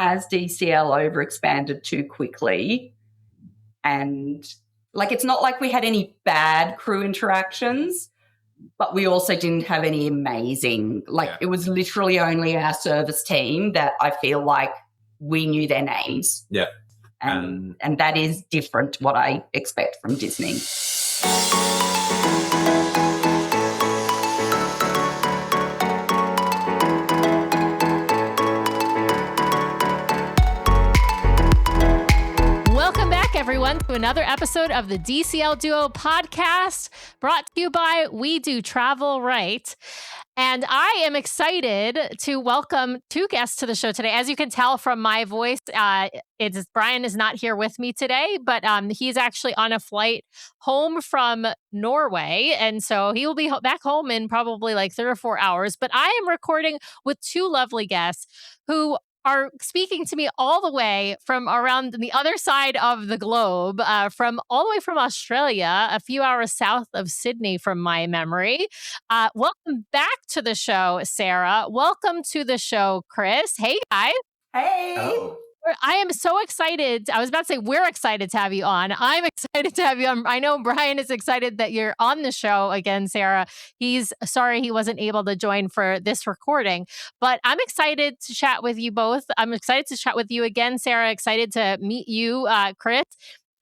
has DCL overexpanded too quickly? And like, it's not like we had any bad crew interactions, but we also didn't have any amazing, it was literally only our service team that I feel like we knew their names. Yeah. And that is different to what I expect from Disney. Everyone, to another episode of the DCL Duo podcast, brought to you by We Do Travel Right. And I am excited to welcome two guests to the show today. As you can tell from my voice, Brian is not here with me today, but he's actually on a flight home from Norway. And so he will be back home in probably like 3 or 4 hours. But I am recording with two lovely guests who are speaking to me all the way from around the other side of the globe, from all the way from Australia, a few hours south of Sydney from my memory. Welcome back to the show, Sara. Welcome to the show, Chris. Hey, guys. Hey. Oh. I am so excited. I was about to say we're excited to have you on. I'm excited to have you on. I know Brian is excited that you're on the show again, Sara. He's sorry he wasn't able to join for this recording, but I'm excited to chat with you both. I'm excited to chat with you again, Sara. Excited to meet you, Chris,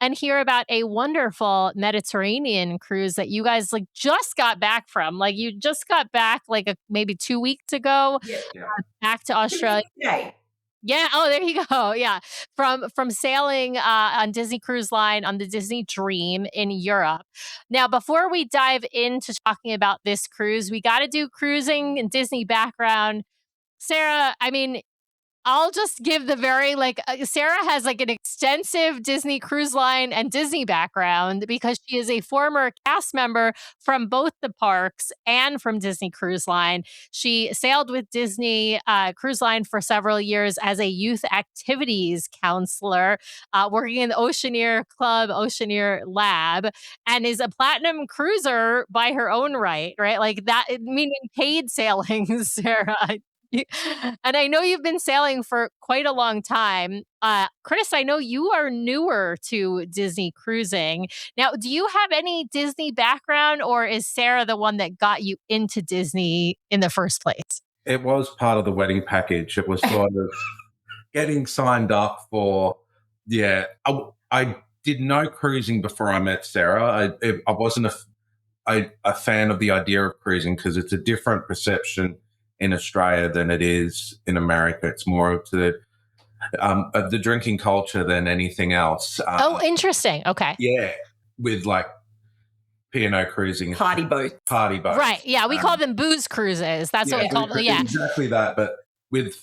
and hear about a wonderful Mediterranean cruise that you guys just got back from. You just got back maybe 2 weeks ago, back to Australia. Yeah. Oh, there you go. Yeah. From sailing on Disney Cruise Line on the Disney Dream in Europe. Now, before we dive into talking about this cruise, we got to do cruising and Disney background. Sara, I mean, I'll just give the very Sara has an extensive Disney Cruise Line and Disney background because she is a former cast member from both the parks and from Disney Cruise Line. She sailed with Disney Cruise Line for several years as a youth activities counselor, working in the Oceaneer Club, Oceaneer Lab, and is a platinum cruiser by her own right? Like that, meaning paid sailing, Sara. And I know you've been sailing for quite a long time. Chris, I know you are newer to Disney cruising. Now, do you have any Disney background, or is Sara the one that got you into Disney in the first place? It was part of the wedding package. It was sort of getting signed up for, I did no cruising before I met Sara. I wasn't a fan of the idea of cruising because it's a different perception in Australia than it is in America. It's more to the drinking culture than anything else. Interesting. Okay. Yeah, with P&O cruising. Party boats. Right. Yeah, we call them booze cruises. That's what we call them. Yeah. Exactly that. But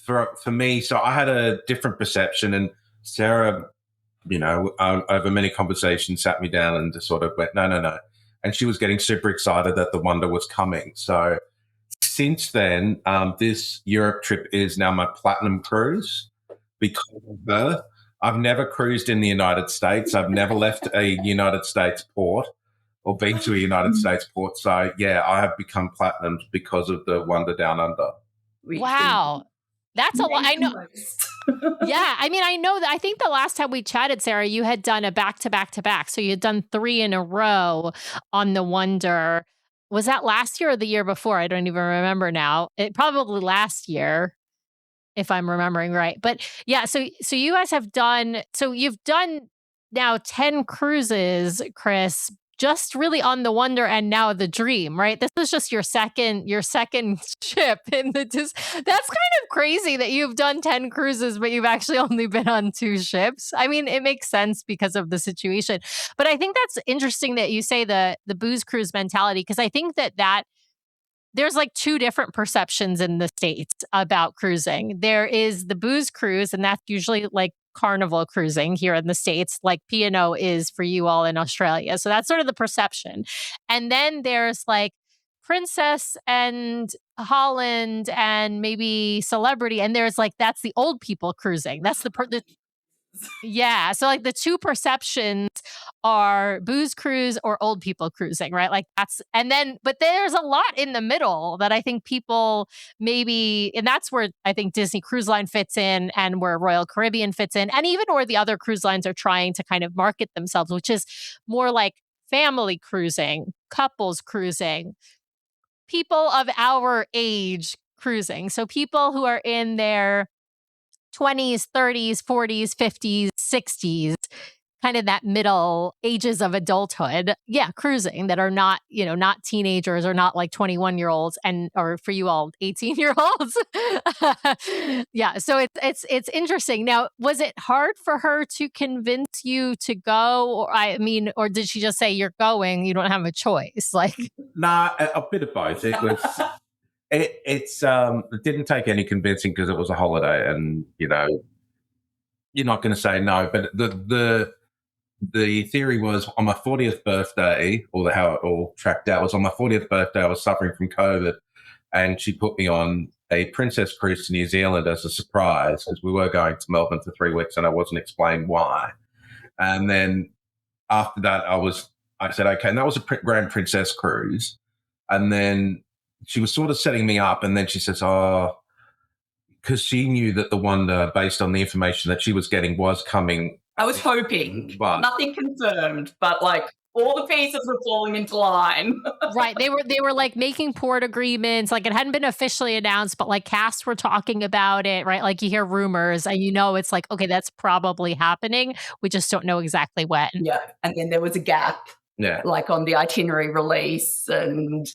for me, so I had a different perception, and Sara, over many conversations, sat me down and just sort of went, no. And she was getting super excited that the Wonder was coming. So since then, this Europe trip is now my platinum cruise because of her. I've never cruised in the United States. I've never left a United States port or been to a United States port. So, I have become platinum because of the Wonder Down Under. Wow. That's a lot. I know. Yeah. I mean, I know that I think the last time we chatted, Sara, you had done a back-to-back-to-back. So you had done 3 in a row on the Wonder. Was that last year or the year before? I don't even remember now. It probably last year, if I'm remembering right. But yeah, so you guys have done, so you've done now 10 cruises, Chris, just really on the Wonder and now the Dream, right? This is just your second ship in the that's kind of crazy that you've done 10 cruises, but you've actually only been on 2 ships. I mean, it makes sense because of the situation. But I think that's interesting that you say the booze cruise mentality, because I think that there's 2 different perceptions in the States about cruising. There is the booze cruise, and that's usually carnival cruising here in the States, like P&O is for you all in Australia. So that's sort of the perception. And then there's Princess and Holland and maybe Celebrity. And there's that's the old people cruising. That's the Yeah. So like the two perceptions are booze cruise or old people cruising, right? Like but there's a lot in the middle that I think people maybe, and that's where I think Disney Cruise Line fits in and where Royal Caribbean fits in, and even where the other cruise lines are trying to kind of market themselves, which is more like family cruising, couples cruising, people of our age cruising. So people who are in their 20s, 30s, 40s, 50s, 60s, kind of that middle ages of adulthood. Yeah, cruising that are not, not teenagers or not like 21-year-olds or for you all 18-year-olds. Yeah, so it's interesting. Now, was it hard for her to convince you to go, or did she just say you're going, you don't have a choice? Like Nah, a bit of both. It was it didn't take any convincing because it was a holiday, and you're not going to say no. But the theory was on my 40th birthday, or how it all tracked out was on my 40th birthday. I was suffering from COVID, and she put me on a princess cruise to New Zealand as a surprise because we were going to Melbourne for 3 weeks, and I wasn't explained why. And then after that, I said okay, and that was a Grand Princess cruise, and then she was sort of setting me up, and then she says, "Oh," because she knew that the Wonder, based on the information that she was getting, was coming. I was hoping, but nothing confirmed, but like all the pieces were falling into line. Right. They were like making port agreements. Like it hadn't been officially announced, but like casts were talking about it, right? Like you hear rumors and it's like, okay, that's probably happening. We just don't know exactly when. Yeah. And then there was a gap. Yeah. Like on the itinerary release. And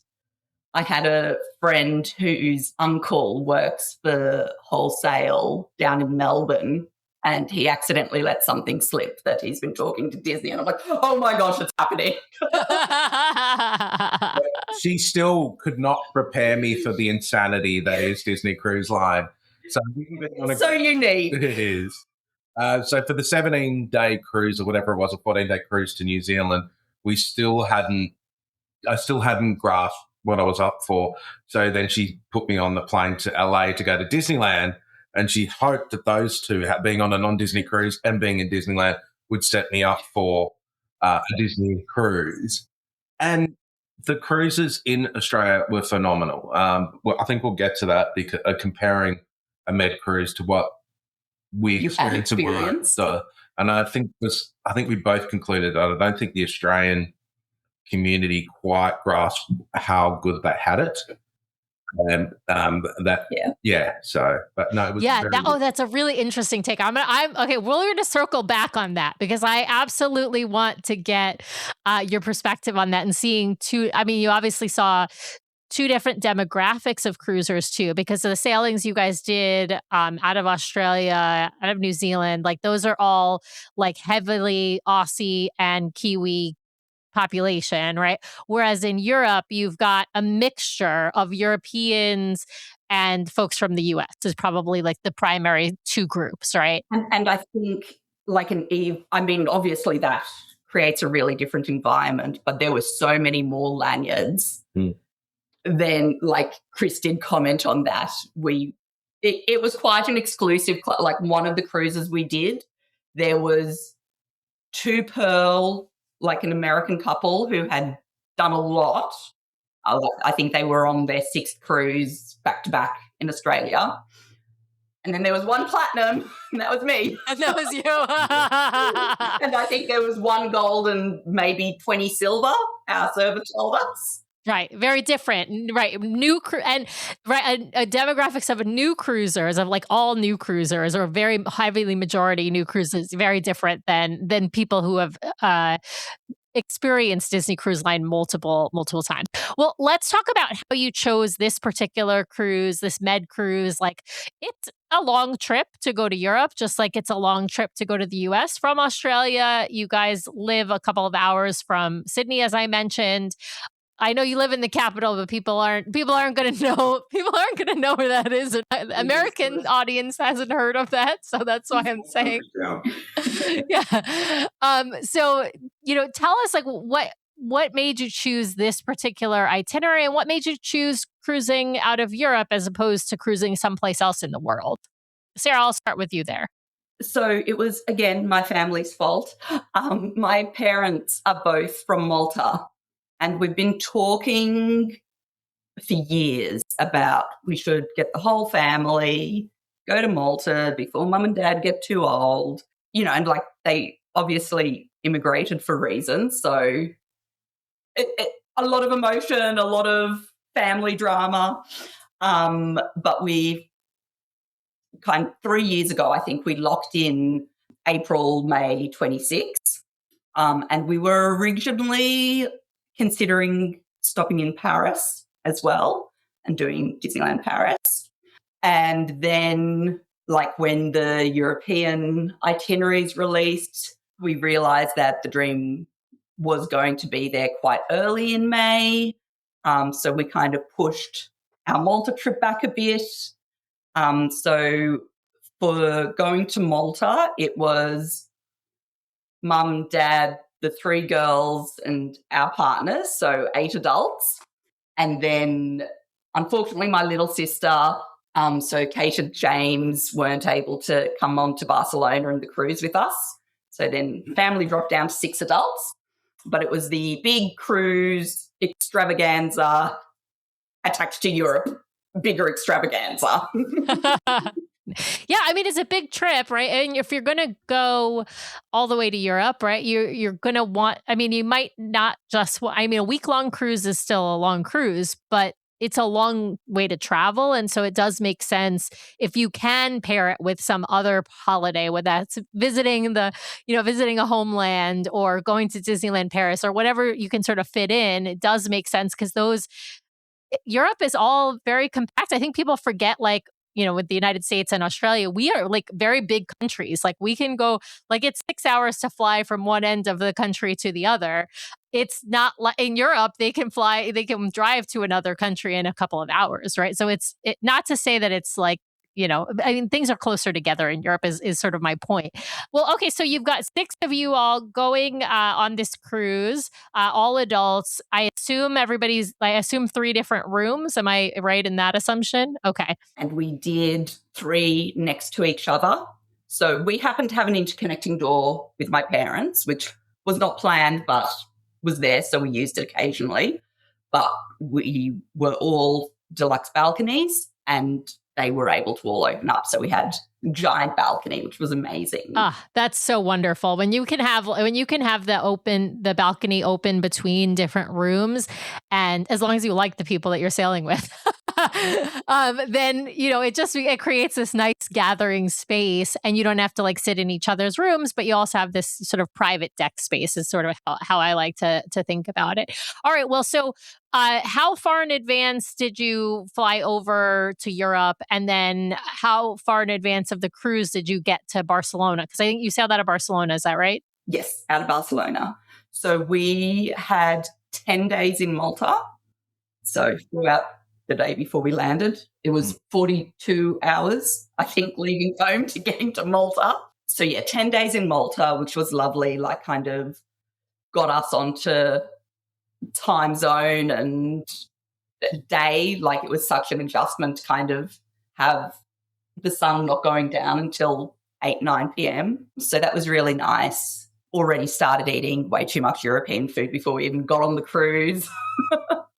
I had a friend whose uncle works for wholesale down in Melbourne, and he accidentally let something slip that he's been talking to Disney. And I'm like, oh my gosh, it's happening. She still could not prepare me for the insanity that is Disney Cruise Line. So so unique. It is. So for the 17-day cruise or whatever it was, a 14-day cruise to New Zealand, I still hadn't grasped what I was up for. So then she put me on the plane to LA to go to Disneyland, and she hoped that those two, being on a non-Disney cruise and being in Disneyland, would set me up for a Disney cruise. And the cruises in Australia were phenomenal. Well, I think we'll get to that because comparing a med cruise to what we experienced. And I think we both concluded that I don't think the Australian community quite grasped how good they had it. And so, but no, it was that's a really interesting take. I'm okay. We're going to circle back on that because I absolutely want to get your perspective on that and seeing two. I mean, you obviously saw two different demographics of cruisers too, because of the sailings you guys did out of Australia, out of New Zealand. Like those are all like heavily Aussie and Kiwi population, right? Whereas in Europe, you've got a mixture of Europeans and folks from the US is probably like the primary two groups, right? And I think like obviously that creates a really different environment, but there were so many more lanyards. Then like Chris did comment on that. It was quite an exclusive, like one of the cruises we did, there was two Pearl, like an American couple who had done a lot. I think they were on their 6th cruise back to back in Australia. And then there was one platinum, and that was me. And that was you. And I think there was one gold and maybe 20 silver, our server told us. Right. Very different. Right. A demographics of a new cruisers, of like all new cruisers or very heavily majority new cruisers, very different than people who have experienced Disney Cruise Line multiple times. Well, let's talk about how you chose this particular cruise, this med cruise. Like it's a long trip to go to Europe, just like it's a long trip to go to the US from Australia. You guys live a couple of hours from Sydney, as I mentioned. I know you live in the capital, but people aren't going to know. People aren't going to know where that is. American audience hasn't heard of that, so that's why I'm saying. Yeah. So tell us like what made you choose this particular itinerary, and what made you choose cruising out of Europe as opposed to cruising someplace else in the world? Sarah, I'll start with you there. So it was, again, my family's fault. My parents are both from Malta, and we've been talking for years about we should get the whole family, go to Malta before mum and dad get too old, and like they obviously immigrated for reasons. So a lot of emotion, a lot of family drama. But we 3 years ago, I think we locked in April, May 26. And we were originally considering stopping in Paris as well and doing Disneyland Paris. And then, like, when the European itineraries released, we realised that the dream was going to be there quite early in May. So we kind of pushed our Malta trip back a bit. So for going to Malta, it was mum, dad, the 3 girls and our partners, so 8 adults. And then, unfortunately, my little sister, so Kate and James, weren't able to come on to Barcelona and the cruise with us. So then family dropped down to 6 adults. But it was the big cruise extravaganza attached to Europe, bigger extravaganza. Yeah, I mean, it's a big trip, right? And if you're going to go all the way to Europe, right, you're going to want, I mean, you might not just, I mean, a week-long cruise is still a long cruise, but it's a long way to travel. And so it does make sense if you can pair it with some other holiday, whether that's visiting visiting a homeland or going to Disneyland Paris or whatever you can sort of fit in. It does make sense because Europe is all very compact. I think people forget, like, with the United States and Australia, we are like very big countries. Like we can go, like it's 6 hours to fly from one end of the country to the other. It's not like in Europe, they can drive to another country in a couple of hours, right? So it's not to say that it's like, I mean, things are closer together in Europe is sort of my point. Well, okay, so you've got 6 of you all going on this cruise, all adults. I assume 3 different rooms. Am I right in that assumption? Okay. And we did 3 next to each other. So we happened to have an interconnecting door with my parents, which was not planned, but was there, so we used it occasionally. But we were all deluxe balconies, and they were able to all open up. So we had a giant balcony, which was amazing. That's so wonderful. When you can have the balcony open between different rooms, and as long as you like the people that you're sailing with, then, it creates this nice gathering space, and you don't have to like sit in each other's rooms, but you also have this sort of private deck space is sort of how I like to think about it. All right. Well, so how far in advance did you fly over to Europe? And then how far in advance of the cruise did you get to Barcelona? Because I think you sailed out of Barcelona. Is that right? Yes, out of Barcelona. So we had 10 days in Malta. So throughout the day before we landed, it was 42 hours, I think, leaving home to getting to Malta. So yeah, 10 days in Malta, which was lovely, like kind of got us onto time zone and day. Like it was such an adjustment to kind of have the sun not going down until 8, 9 p.m. So that was really nice. Already started eating way too much European food before we even got on the cruise.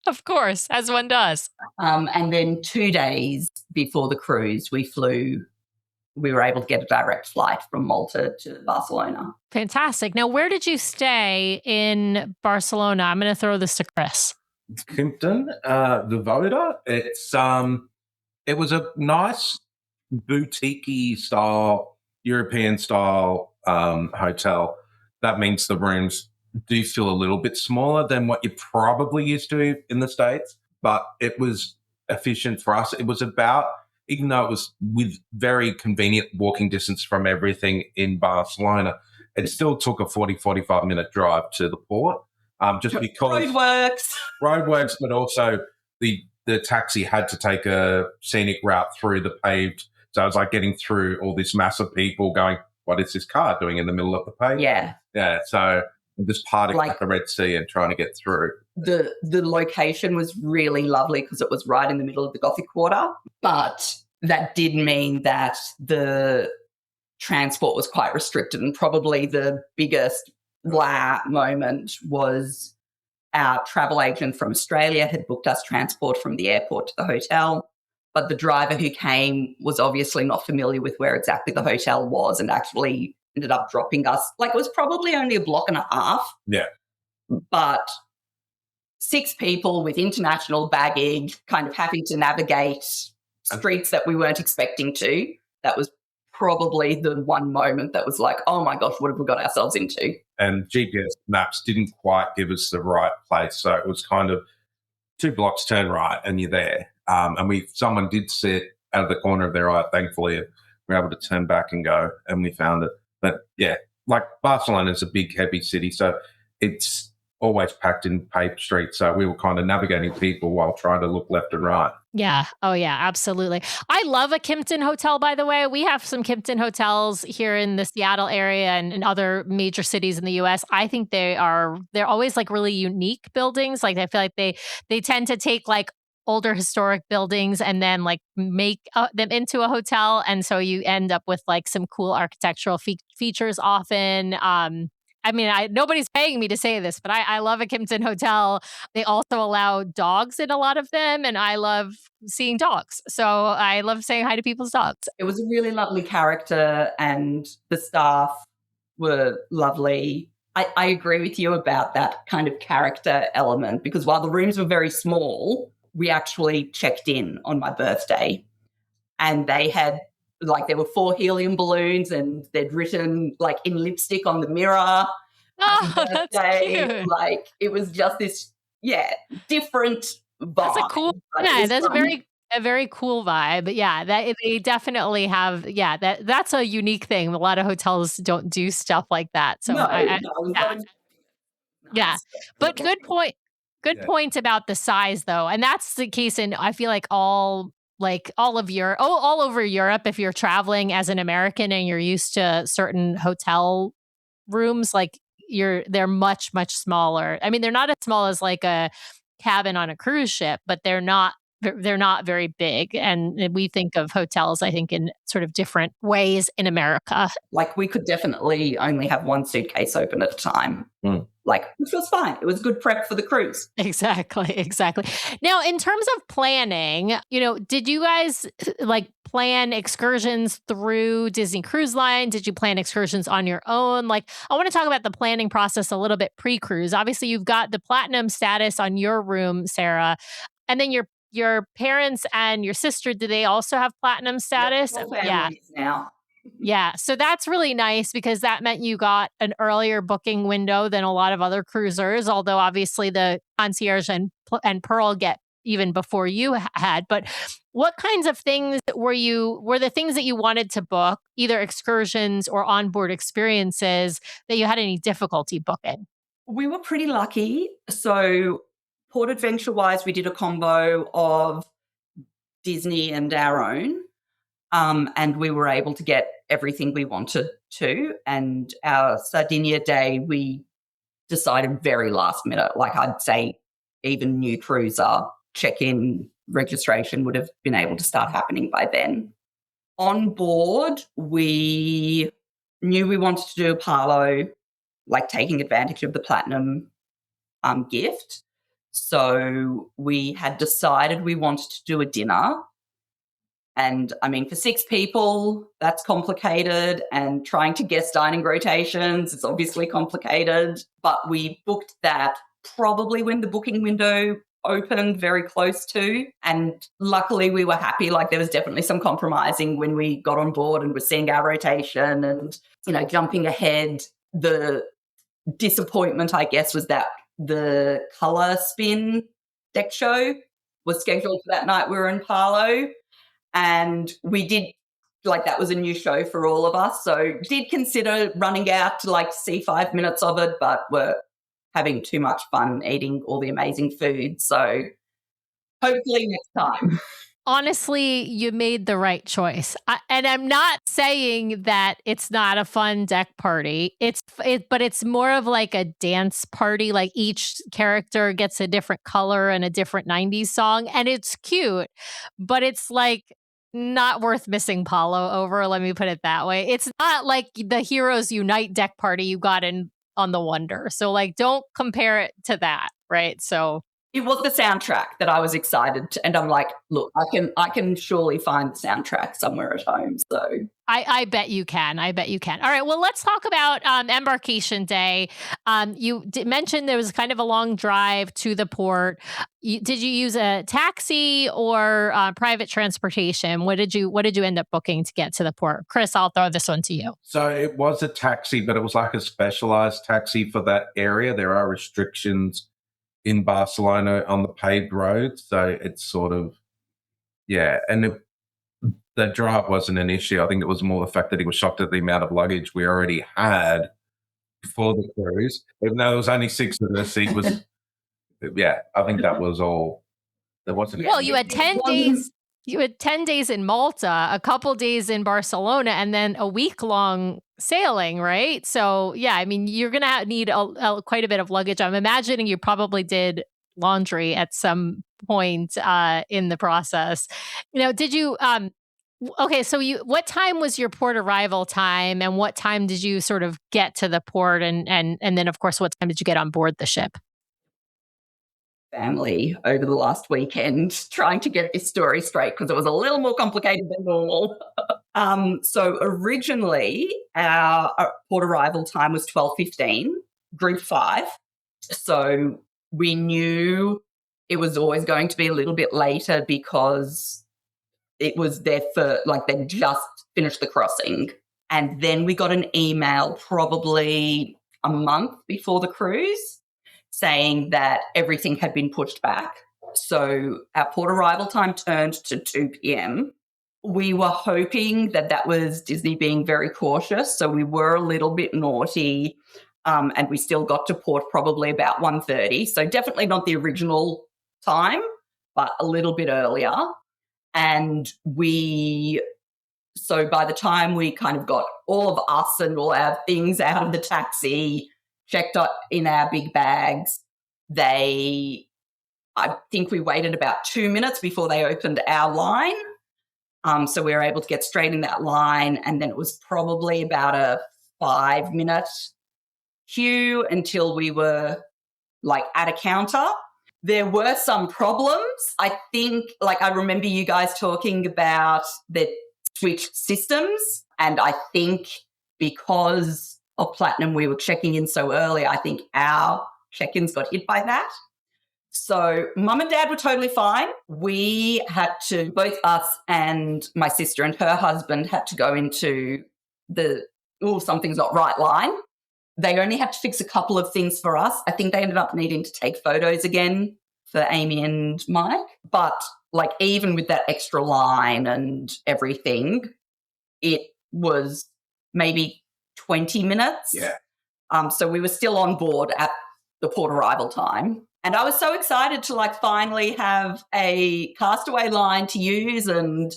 Of course, as one does. And then 2 days before the cruise, we were able to get a direct flight from Malta to Barcelona. Fantastic. Now, where did you stay in Barcelona? I'm going to throw this to Chris. Kimpton, the Voda. It was a nice boutique-y style, European style hotel. That means the rooms do feel a little bit smaller than what you're probably used to in the States, but it was efficient for us. It was about, even though it was with very convenient walking distance from everything in Barcelona, it still took a 45 minute drive to the port. Just because roadworks, but also the taxi had to take a scenic route through the paved. So it was like getting through all this mass of people going, what is this car doing in the middle of the paved? Yeah. Yeah. So just parting at the Red Sea and trying to get through. The location was really lovely because it was right in the middle of the Gothic Quarter. But that did mean that the transport was quite restricted, and probably the biggest moment was our travel agent from Australia had booked us transport from the airport to the hotel, but the driver who came was obviously not familiar with where exactly the hotel was and actually ended up dropping us. Like, it was probably only a block and a half. Yeah. But 6 people with international baggage kind of having to navigate streets that we weren't expecting to. That was probably the one moment that was like, oh my gosh, what have we got ourselves into? And GPS maps didn't quite give us the right place. So it was kind of 2 blocks turn right and you're there. And someone did see it out of the corner of their eye, thankfully. We were able to turn back and go, and we found it. But yeah, like Barcelona is a big, heavy city. So it's always packed in paved streets. So we were kind of navigating people while trying to look left and right. Yeah. Oh, yeah, absolutely. I love a Kimpton hotel, by the way. We have some Kimpton hotels here in the Seattle area and in other major cities in the US. I think they're always like really unique buildings. Like, I feel like they tend to take like older historic buildings and then like make them into a hotel. And so you end up with like some cool architectural features often. I mean, nobody's paying me to say this, but I love a Kimpton hotel. They also allow dogs in a lot of them, and I love seeing dogs. So I love saying hi to people's dogs. It was a really lovely character, and the staff were lovely. I agree with you about that kind of character element, because while the rooms were very small, we actually checked in on my birthday, and they had, like, there were 4 helium balloons and they'd written like in lipstick on the mirror. Oh, that's cute. Like, it was just this, different vibe. That's a cool, that's a very cool vibe. But yeah, that they definitely have. Yeah, that's a unique thing. A lot of hotels don't do stuff like that. So yeah. But good point. Good point about the size, though, and that's the case in, I feel like, all over Europe. If you're traveling as an American and you're used to certain hotel rooms, like they're much, much smaller. I mean, they're not as small as like a cabin on a cruise ship, but they're not very big. And we think of hotels, I think, in sort of different ways in America. Like, we could definitely only have 1 suitcase open at a time. Like, which was fine. It was good prep for the cruise. Exactly. Now, in terms of planning, did you guys like plan excursions through Disney Cruise Line? Did you plan excursions on your own? Like, I want to talk about the planning process a little bit pre-cruise. Obviously, you've got the platinum status on your room, Sara, and then your parents and your sister, do they also have platinum status? Yeah. Now. Yeah. So that's really nice, because that meant you got an earlier booking window than a lot of other cruisers, although obviously the concierge and Pearl get even before you had. But what kinds of things were the things that you wanted to book, either excursions or onboard experiences, that you had any difficulty booking? We were pretty lucky. So Port Adventure wise, we did a combo of Disney and our own. And we were able to get everything we wanted to. And our Sardinia day, we decided very last minute. Like, I'd say even new cruiser check-in registration would have been able to start happening by then. On board, we knew we wanted to do a Palo, like taking advantage of the platinum gift. So we had decided we wanted to do a dinner. And I mean, for 6 people, that's complicated. And trying to guest dining rotations is obviously complicated. But we booked that probably when the booking window opened, very close to. And luckily we were happy. Like, there was definitely some compromising when we got on board and were seeing our rotation and, jumping ahead. The disappointment, I guess, was that the Colour Spin deck show was scheduled for that night we were in Palo. And we did, like, that was a new show for all of us. So did consider running out to like see 5 minutes of it, but were having too much fun eating all the amazing food. So hopefully next time. Honestly, you made the right choice. And I'm not saying that it's not a fun deck party. But it's more of like a dance party. Like, each character gets a different color and a different 90s song. And it's cute, but it's like not worth missing Paulo over. Let me put it that way. It's not like the Heroes Unite deck party you got in on the Wonder. So like, don't compare it to that, right? So it was the soundtrack that I was excited to, and I'm like, look, I can surely find the soundtrack somewhere at home. So I bet you can. I bet you can. All right. Well, let's talk about Embarkation Day. You mentioned there was kind of a long drive to the port. Did you use a taxi or private transportation? What did you end up booking to get to the port? Chris, I'll throw this one to you. So it was a taxi, but it was like a specialized taxi for that area. There are restrictions in Barcelona on the paved roads. So it's sort of, yeah. And the drive wasn't an issue. I think it was more the fact that he was shocked at the amount of luggage we already had before the cruise. Even though there was only 6 of us, he was, yeah, I think that was all. There wasn't. Well, you had 10 days. You had 10 days in Malta, a couple days in Barcelona, and then a week-long sailing, right? So, yeah, I mean, you're going to need quite a bit of luggage. I'm imagining you probably did laundry at some point in the process. Did you... okay, so what time was your port arrival time, and what time did you sort of get to the port, and then, of course, what time did you get on board the ship? Family over the last weekend trying to get this story straight because it was a little more complicated than normal. So originally our port arrival time was 12:15, group 5. So we knew it was always going to be a little bit later because it was their first, like they just finished the crossing. And then we got an email probably a month before the cruise saying that everything had been pushed back. So our port arrival time turned to 2 p.m. We were hoping that was Disney being very cautious. So we were a little bit naughty and we still got to port probably about 1:30. So definitely not the original time, but a little bit earlier. And so by the time we kind of got all of us and all our things out of the taxi, checked in our big bags, I think we waited about 2 minutes before they opened our line. So we were able to get straight in that line. And then it was probably about a 5-minute queue until we were like at a counter. There were some problems. I think, like, I remember you guys talking about the switched systems. And I think because of Platinum, we were checking in so early, I think our check-ins got hit by that. So Mum and Dad were totally fine. We had to, both us and my sister and her husband had to go into the, something's not right line. They only had to fix a couple of things for us. I think they ended up needing to take photos again for Amy and Mike. But like even with that extra line and everything, it was maybe 20 minutes. Yeah. So we were still on board at the port arrival time. And I was so excited to like finally have a castaway line to use, and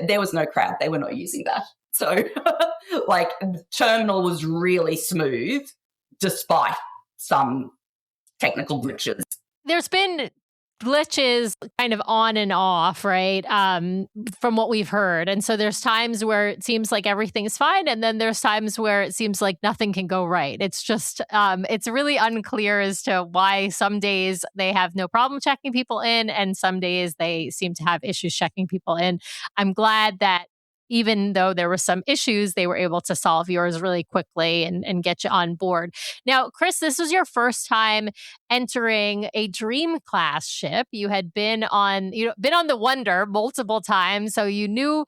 there was no crowd. They were not using that. So like the terminal was really smooth despite some technical glitches. There's been glitches kind of on and off, right? From what we've heard. And so there's times where it seems like everything's fine. And then there's times where it seems like nothing can go right. It's just, it's really unclear as to why some days they have no problem checking people in and some days they seem to have issues checking people in. I'm glad that even though there were some issues, they were able to solve yours really quickly and get you on board. Now, Chris, this was your first time entering a Dream class ship. You had been on the Wonder multiple times, so you knew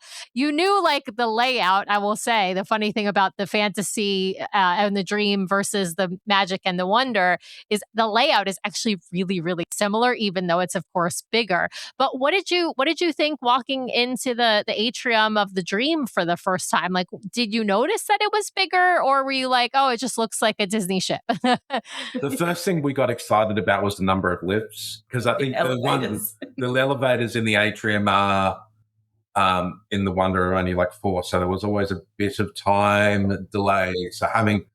like the layout. I will say the funny thing about the Fantasy and the Dream versus the Magic and the Wonder is the layout is actually really, really similar, even though it's of course bigger. But what did you think walking into the atrium of the Dream for the first time? Like, did you notice that it was bigger, or were you like, oh, it just looks like a Disney ship? The first thing we got excited about was the number of lifts, because I think the elevators in the atrium are in the Wonder are only like 4, so there was always a bit of time delay. So I think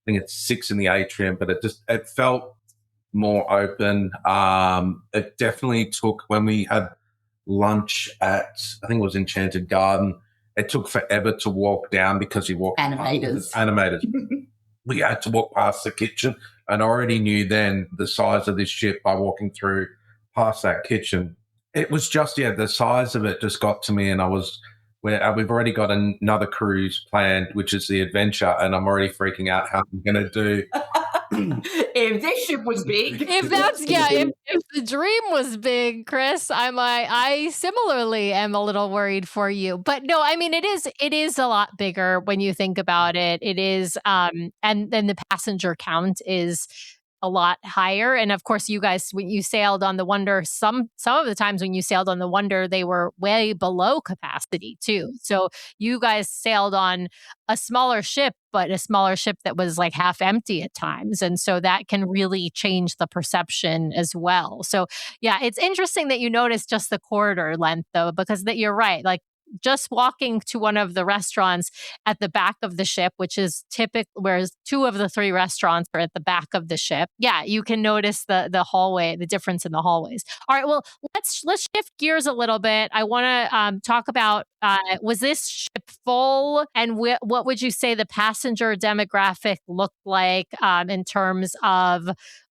it's 6 in the atrium, but it felt more open. It definitely took, when we had lunch at, I think it was Enchanted Garden. It took forever to walk down because you walked animators. We had to walk past the kitchen, and I already knew then the size of this ship by walking through past that kitchen. It was just, the size of it just got to me, and we've already got another cruise planned, which is the Adventure, and I'm already freaking out how I'm going to do. If this ship was big. If the dream was big, Chris, I similarly am a little worried for you. But no, I mean, it is a lot bigger when you think about it. It is, and then the passenger count is a lot higher. And of course, you guys, when you sailed on the Wonder, some of the times when you sailed on the Wonder, they were way below capacity too. So you guys sailed on a smaller ship, but a smaller ship that was like half empty at times. And so that can really change the perception as well. So yeah, it's interesting that you notice just the corridor length though, because that you're right. Like, just walking to one of the restaurants at the back of the ship, which is typical, whereas 2 of the 3 restaurants are at the back of the ship. Yeah, you can notice the hallway, the difference in the hallways. All right, well, let's shift gears a little bit. I want to talk about was this ship full, and what would you say the passenger demographic looked like in terms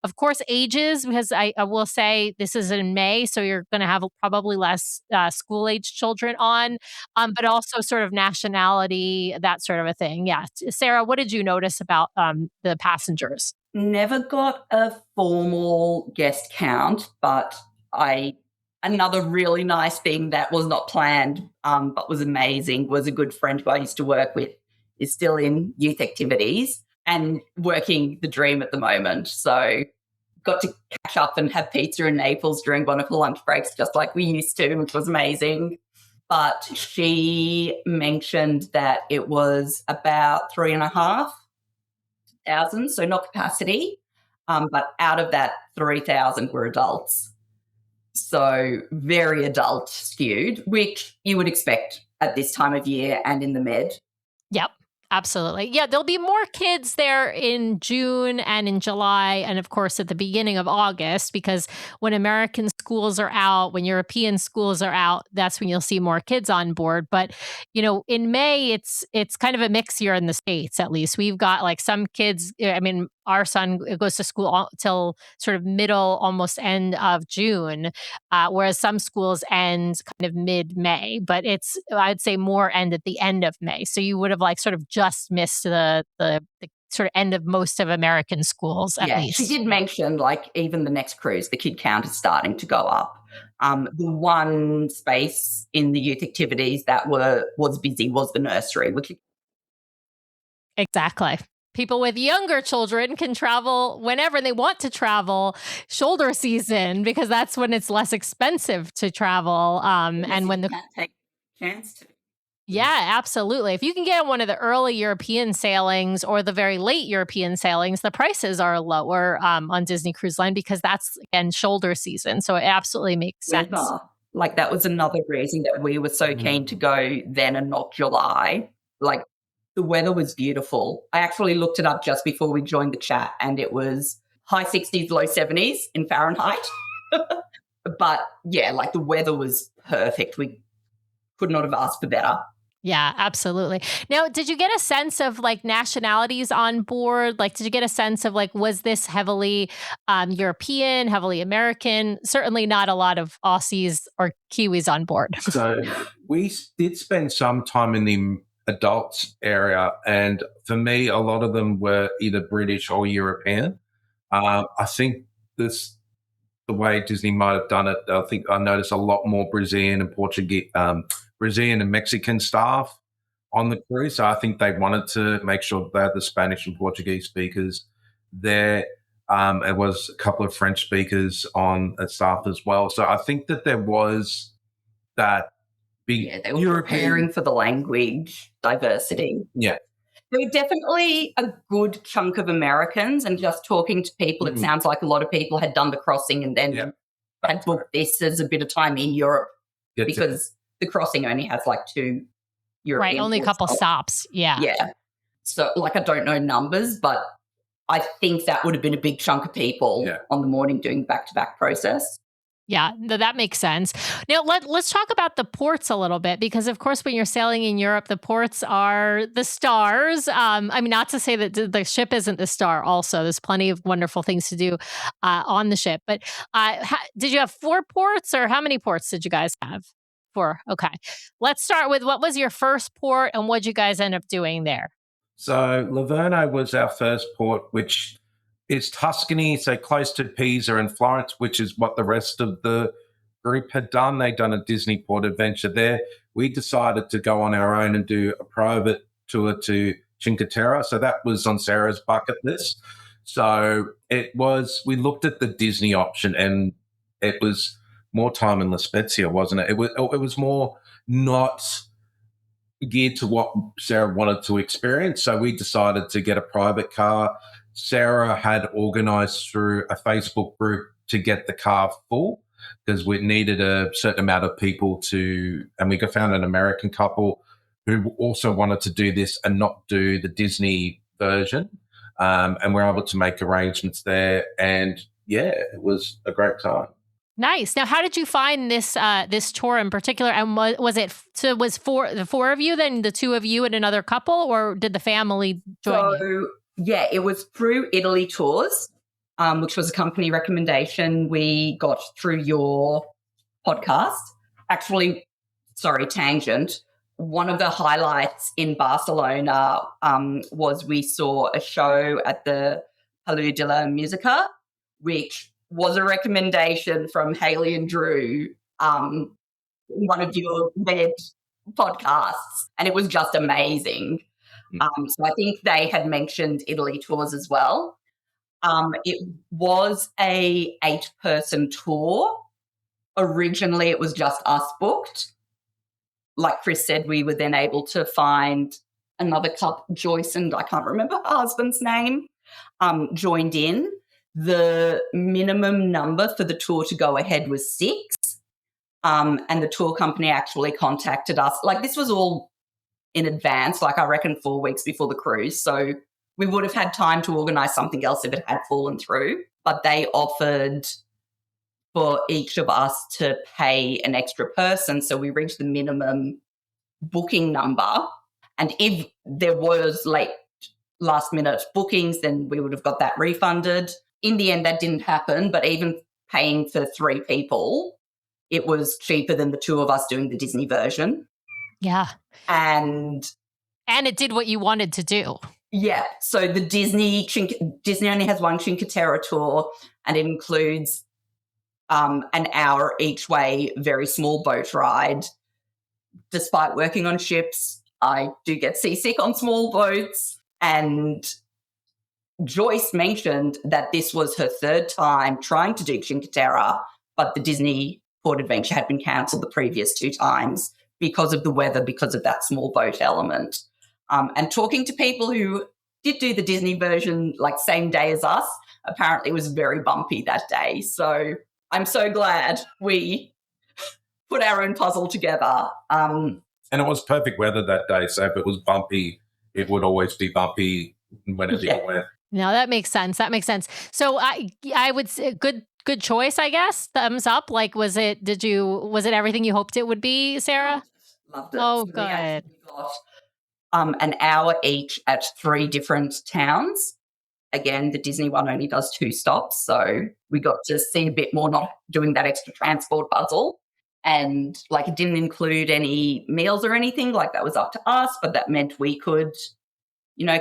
of course, ages, because I will say this is in May, so you're going to have probably less school-age children on, but also sort of nationality, that sort of a thing. Yeah. Sarah, what did you notice about the passengers? Never got a formal guest count, but another really nice thing that was not planned but was amazing was a good friend who I used to work with is still in youth activities and working the dream at the moment. So got to catch up and have pizza in Naples during one of her lunch breaks, just like we used to, which was amazing. But she mentioned that it was about 3,500, so not capacity, but out of that 3,000 were adults. So very adult skewed, which you would expect at this time of year and in the Med. Yep. Absolutely. Yeah, there'll be more kids there in June and in July, and of course at the beginning of August, because when American schools are out, when European schools are out, that's when you'll see more kids on board. But, in May, it's kind of a mix here in the States, at least. We've got like some kids, I mean, our son goes to school till sort of middle, almost end of June, whereas some schools end kind of mid-May, but I'd say more end at the end of May. So you would have like sort of just missed the sort of end of most of American schools, at least. She did mention like even the next cruise, the kid count is starting to go up. The one space in the youth activities that was busy was the nursery, which exactly. People with younger children can travel whenever they want to travel, shoulder season, because that's when it's less expensive to travel. And when can't take a chance to. Yeah, absolutely. If you can get on one of the early European sailings or the very late European sailings, the prices are lower on Disney Cruise Line because that's, again, shoulder season. So it absolutely makes sense. Like that was another reason that we were so keen to go then and not July. Like the weather was beautiful. I actually looked it up just before we joined the chat, and it was high 60s, low 70s in Fahrenheit. But yeah, like the weather was perfect. We could not have asked for better. Yeah, absolutely. Now, did you get a sense of like nationalities on board? Like, did you get a sense of like, was this heavily European, heavily American? Certainly not a lot of Aussies or Kiwis on board. So we did spend some time in the adults area, and for me, a lot of them were either British or European. I think the way Disney might have done it, I think I noticed a lot more Brazilian and Portuguese, Brazilian and Mexican staff on the cruise. So I think they wanted to make sure they had the Spanish and Portuguese speakers there. It was a couple of French speakers on staff as well. So I think that there was that big. Yeah, they were preparing for the language diversity. Yeah. There were definitely a good chunk of Americans, and just talking to people, it sounds like a lot of people had done the crossing and then had booked this as a bit of time in Europe because the crossing only has like 2 European. Right, only a couple stops. Yeah. Yeah. So like I don't know numbers, but I think that would have been a big chunk of people on the morning doing the back-to-back process. Yeah, no, that makes sense. Now let's talk about the ports a little bit because, of course, when you're sailing in Europe, the ports are the stars. I mean, not to say that the ship isn't the star. Also, there's plenty of wonderful things to do on the ship. But did you have 4 ports, or how many ports did you guys have? 4. Okay, let's start with what was your first port and what did you guys end up doing there? So Livorno was our first port, which is Tuscany, so close to Pisa and Florence, which is what the rest of the group had done. They'd done a Disney port adventure there. We decided to go on our own and do a private tour to Cinque Terre. So that was on Sarah's bucket list. So we looked at the Disney option, and it was more time in La Spezia, wasn't it? It was more not geared to what Sarah wanted to experience. So we decided to get a private car. Sarah had organized through a Facebook group to get the car full because we needed a certain amount of people and we found an American couple who also wanted to do this and not do the Disney version. And we're able to make arrangements there. And yeah, it was a great time. Nice. Now, how did you find this tour in particular? And was it the 4 of you, then the 2 of you and another couple, or did the family join you? Yeah, it was through Italy Tours, which was a company recommendation we got through your podcast. Actually, sorry, tangent. One of the highlights in Barcelona was we saw a show at the Palau de la Musica, which was a recommendation from Haley and Drew, one of your podcasts, and it was just amazing. So I think they had mentioned Italy Tours as well. It was a 8-person tour. Originally, it was just us booked. Like Chris said, we were then able to find another couple, Joyce and I can't remember her husband's name, joined in. The minimum number for the tour to go ahead was 6. And the tour company actually contacted us. Like, this was all in advance, like I reckon 4 weeks before the cruise. So we would have had time to organise something else if it had fallen through. But they offered for each of us to pay an extra person. So we reached the minimum booking number. And if there was last minute bookings, then we would have got that refunded. In the end, that didn't happen, but even paying for 3 people, it was cheaper than the 2 of us doing the Disney version. Yeah. And it did what you wanted to do. Yeah. So the Disney only has one Cinque Terre tour, and it includes an hour each way, very small boat ride. Despite working on ships, I do get seasick on small boats, and Joyce mentioned that this was her 3rd time trying to do Cinque Terre, but the Disney port adventure had been cancelled the previous 2 times because of the weather, because of that small boat element. And talking to people who did do the Disney version same day as us, apparently it was very bumpy that day. So I'm so glad we put our own puzzle together. And it was perfect weather that day, so if it was bumpy, it would always be bumpy whenever you went. No, that makes sense. So I would say good choice, I guess. Thumbs up. Was it everything you hoped it would be, Sarah? Loved it. Oh, so good. We got an hour each at 3 different towns. Again, the Disney one only does 2 stops, so we got to see a bit more, not doing that extra transport puzzle. And it didn't include any meals or anything, that was up to us, but that meant we could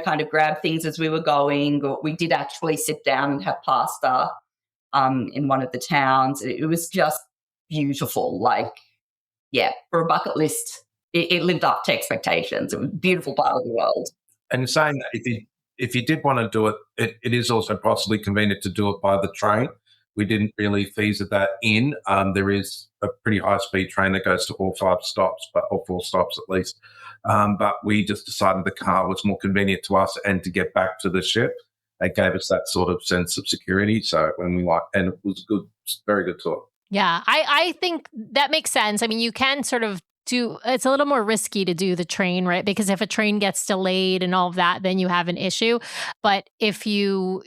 kind of grab things as we were going. Or we did actually sit down and have pasta in one of the towns. It was just beautiful. For a bucket list, it lived up to expectations. It was a beautiful part of the world. And saying that if you did want to do it, it is also possibly convenient to do it by the train. We didn't really feature that in. There is a pretty high-speed train that goes to all 5 stops, or 4 stops at least. But we just decided the car was more convenient to us and to get back to the ship. It gave us that sort of sense of security. So and it was good, very good tour. Yeah, I think that makes sense. I mean, you can sort of it's a little more risky to do the train, right? Because if a train gets delayed and all of that, then you have an issue. But if you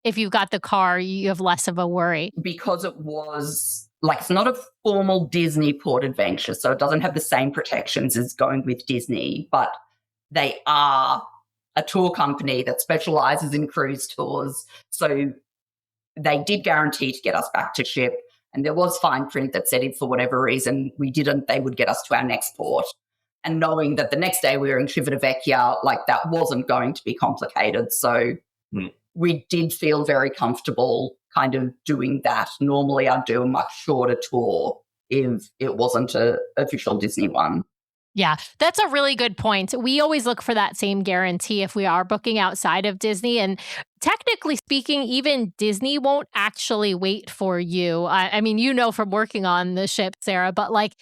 if you've got the car, you have less of a worry. Because it was like, it's not a formal Disney port adventure, so it doesn't have the same protections as going with Disney, but they are a tour company that specializes in cruise tours. So they did guarantee to get us back to ship. And there was fine print that said if for whatever reason we didn't, they would get us to our next port. And knowing that the next day we were in Civitavecchia, like that wasn't going to be complicated. So we did feel very comfortable kind of doing that. Normally I'd do a much shorter tour if it wasn't an official Disney one. Yeah, that's a really good point. We always look for that same guarantee if we are booking outside of Disney. And technically speaking, even Disney won't actually wait for you. I mean, you know, from working on the ship, Sarah, but like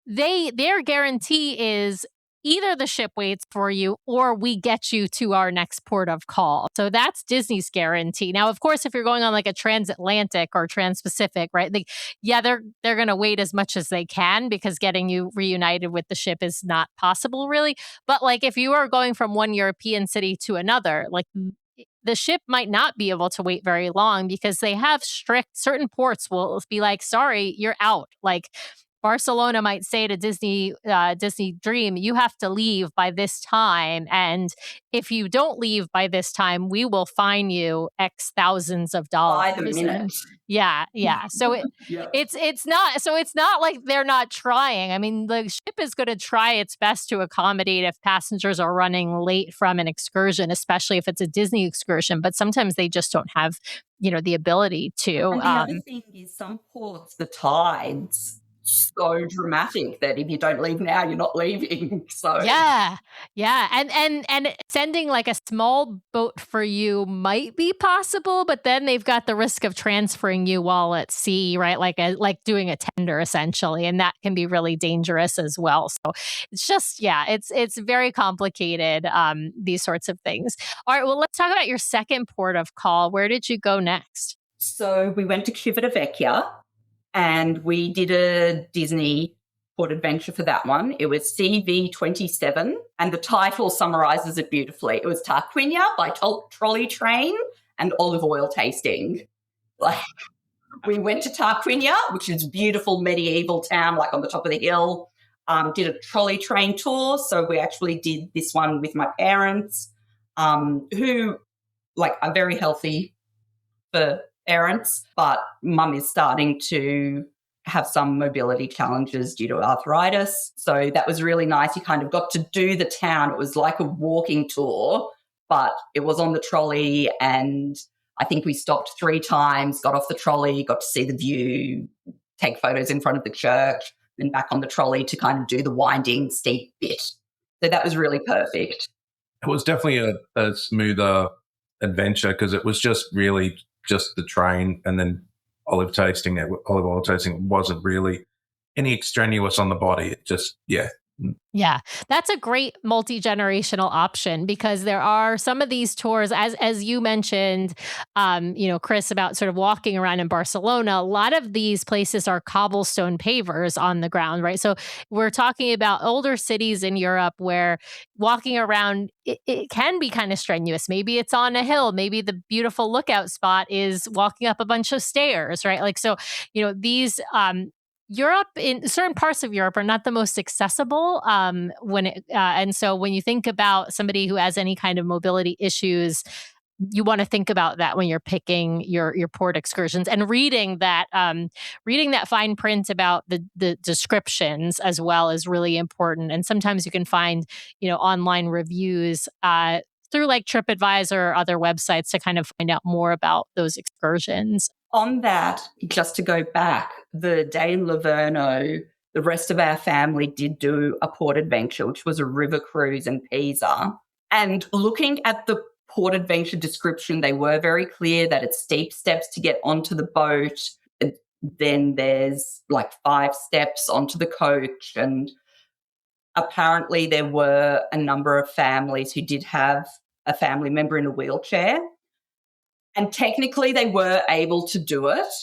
their guarantee is either the ship waits for you or we get you to our next port of call. So that's Disney's guarantee. Now, of course, if you're going on like a transatlantic or trans-Pacific, right? Like, yeah, they're going to wait as much as they can because getting you reunited with the ship is not possible really. But like if you are going from one European city to another, like the ship might not be able to wait very long because they have certain ports will be like, sorry, you're out. Like Barcelona might say to Disney Dream, you have to leave by this time. And if you don't leave by this time, we will fine you X thousands of dollars. By the minute. Yeah. So it's not like they're not trying. I mean, the ship is going to try its best to accommodate if passengers are running late from an excursion, especially if it's a Disney excursion. But sometimes they just don't have, the ability to. And the other thing is some ports, the tides so dramatic that if you don't leave now, you're not leaving. So yeah, and sending like a small boat for you might be possible, but then they've got the risk of transferring you while at sea, right? Like doing a tender essentially, and that can be really dangerous as well. So it's just it's very complicated. These sorts of things. All right, well, let's talk about your second port of call. Where did you go next? So we went to Civitavecchia. And we did a Disney port adventure for that one. It was CV27, and the title summarizes it beautifully. It was Tarquinia by trolley train and olive oil tasting. Like, we went to Tarquinia, which is a beautiful medieval town, like on the top of the hill. Did a trolley train tour. So we actually did this one with my parents, who like are very healthy for parents, but mum is starting to have some mobility challenges due to arthritis. So that was really nice. You kind of got to do the town. It was like a walking tour, but it was on the trolley, and I think we stopped 3 times, got off the trolley, got to see the view, take photos in front of the church, then back on the trolley to kind of do the winding, steep bit. So that was really perfect. It was definitely a smoother adventure because it was just really just the train and then olive oil tasting wasn't really any extraneous on the body. It just, Yeah, that's a great multi-generational option because there are some of these tours, as you mentioned, Chris, about sort of walking around in Barcelona. A lot of these places are cobblestone pavers on the ground, right? So we're talking about older cities in Europe where walking around, it can be kind of strenuous. Maybe it's on a hill. Maybe the beautiful lookout spot is walking up a bunch of stairs, right? Like, so, these Europe, in certain parts of Europe, are not the most accessible. And so when you think about somebody who has any kind of mobility issues, you want to think about that when you're picking your port excursions and reading that fine print about the descriptions as well is really important. And sometimes you can find online reviews through like TripAdvisor or other websites to kind of find out more about those excursions. On that, just to go back, the day in Livorno, the rest of our family did do a port adventure, which was a river cruise in Pisa. And looking at the port adventure description, they were very clear that it's steep steps to get onto the boat. And then there's like 5 steps onto the coach. And apparently there were a number of families who did have a family member in a wheelchair. And technically they were able to do it,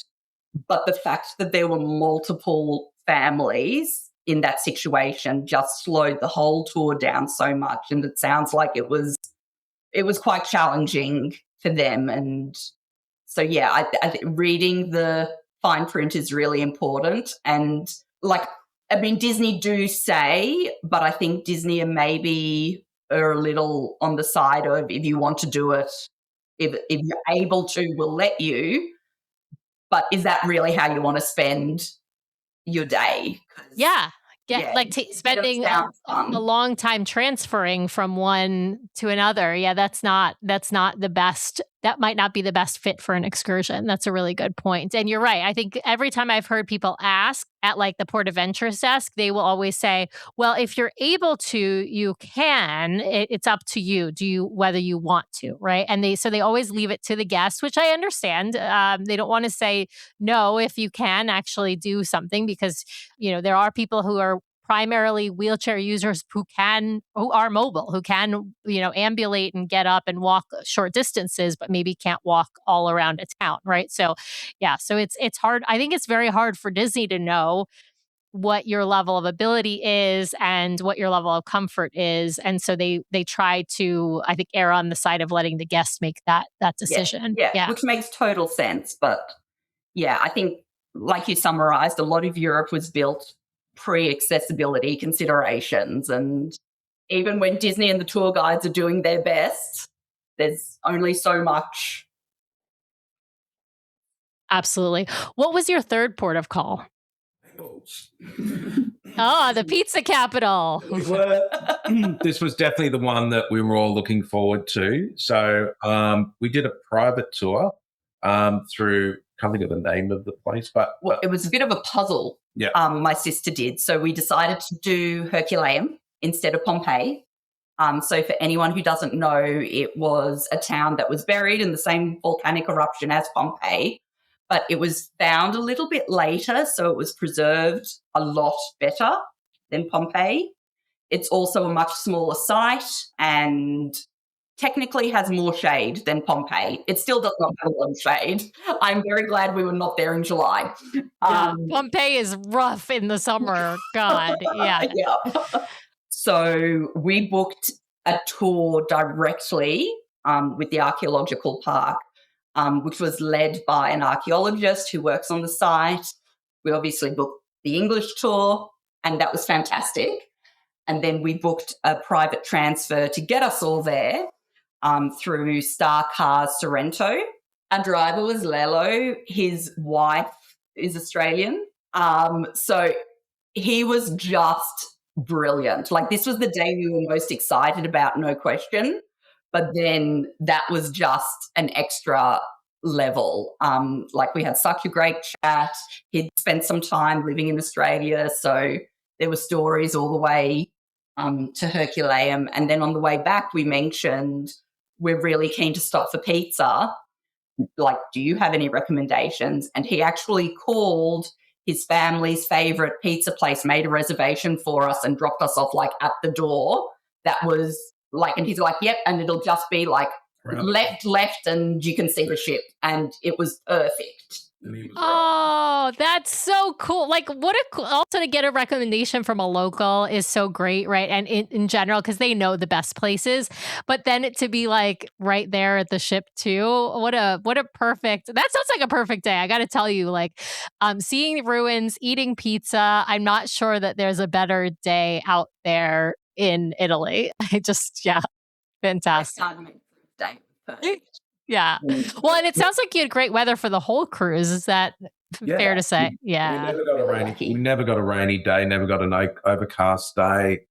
but the fact that there were multiple families in that situation just slowed the whole tour down so much. And it sounds like it was quite challenging for them. And So yeah, I think reading the fine print is really important. And Disney do say, but I think Disney maybe are a little on the side of, if you want to do it, if you're able to, we'll let you. But is that really how you want to spend your day? Yeah. Like spending a long time transferring from one to another. Yeah, that's not the best. That might not be the best fit for an excursion. That's a really good point. And you're right. I think every time I've heard people ask at like the Port of Ventures desk, they will always say, well, if you're able to, you can. It's up to you. Whether you want to, right? And they always leave it to the guest, which I understand. They don't want to say no if you can actually do something, because there are people who are primarily wheelchair users who are mobile, who can, ambulate and get up and walk short distances, but maybe can't walk all around a town, right? So, yeah, so it's hard. I think it's very hard for Disney to know what your level of ability is and what your level of comfort is, and so they try to, I think, err on the side of letting the guests make that decision. Yeah, which makes total sense. But yeah, I think, like you summarized, a lot of Europe was built pre-accessibility considerations, and even when Disney and the tour guides are doing their best, there's only so much. Absolutely. What was your third port of call? Oh, the pizza capital. This was definitely the one that we were all looking forward to. So we did a private tour through, can't think of the name of the place, but it was a bit of a puzzle. Yeah. My sister did. So we decided to do Herculaneum instead of Pompeii. So for anyone who doesn't know, it was a town that was buried in the same volcanic eruption as Pompeii, but it was found a little bit later, so it was preserved a lot better than Pompeii. It's also a much smaller site and technically has more shade than Pompeii. It still does not have a lot of shade. I'm very glad we were not there in July. Pompeii is rough in the summer. God, yeah. Yeah. So we booked a tour directly with the archaeological park, which was led by an archaeologist who works on the site. We obviously booked the English tour, and that was fantastic. And then we booked a private transfer to get us all there through Star Cars Sorrento. Our driver was Lelo. His wife is Australian. So he was just brilliant. Like, this was the day we were most excited about, no question. But then that was just an extra level. Like, we had such a great chat. He'd spent some time living in Australia, so there were stories all the way to Herculaneum. And then on the way back, we mentioned we're really keen to stop for pizza. Like, do you have any recommendations? And he actually called his family's favorite pizza place, made a reservation for us and dropped us off like at the door. That was like, and he's like, yep, and it'll just be like left, and you can see the ship. And it was perfect. Oh, that's so cool. Like, also to get a recommendation from a local is so great, right? And in general, because they know the best places, but then to be like right there at the ship too. What a perfect, that sounds like a perfect day. I got to tell you, like, seeing the ruins, eating pizza. I'm not sure that there's a better day out there in Italy. Fantastic. Yeah. Well, and it sounds like you had great weather for the whole cruise. Is that fair to say? Yeah. We never got a rainy day, never got an overcast day.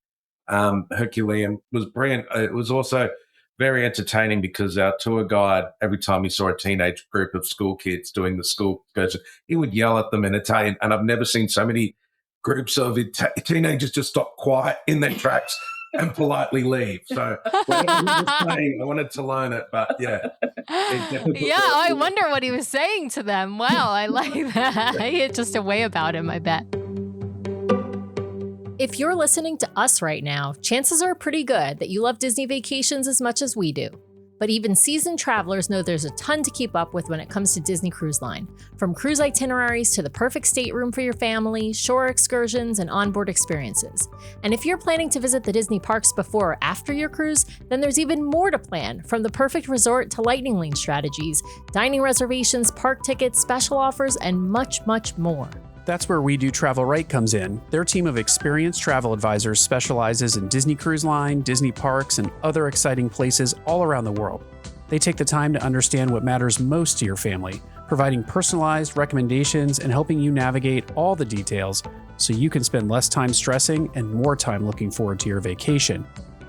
Herculaneum was brilliant. It was also very entertaining because our tour guide, every time he saw a teenage group of school kids doing the school excursion, he would yell at them in Italian. And I've never seen so many groups of teenagers just stop quiet in their tracks and politely leave. So I wanted to learn it, but yeah. I wonder what he was saying to them. Wow, I like that. He had just a way about him, I bet. If you're listening to us right now, chances are pretty good that you love Disney vacations as much as we do. But even seasoned travelers know there's a ton to keep up with when it comes to Disney Cruise Line. From cruise itineraries to the perfect stateroom for your family, shore excursions, and onboard experiences. And if you're planning to visit the Disney parks before or after your cruise, then there's even more to plan, from the perfect resort to lightning lane strategies, dining reservations, park tickets, special offers, and much, much more. That's where We Do Travel Right comes in. Their team of experienced travel advisors specializes in Disney Cruise Line, Disney parks, and other exciting places all around the world. They take the time to understand what matters most to your family, providing personalized recommendations and helping you navigate all the details so you can spend less time stressing and more time looking forward to your vacation.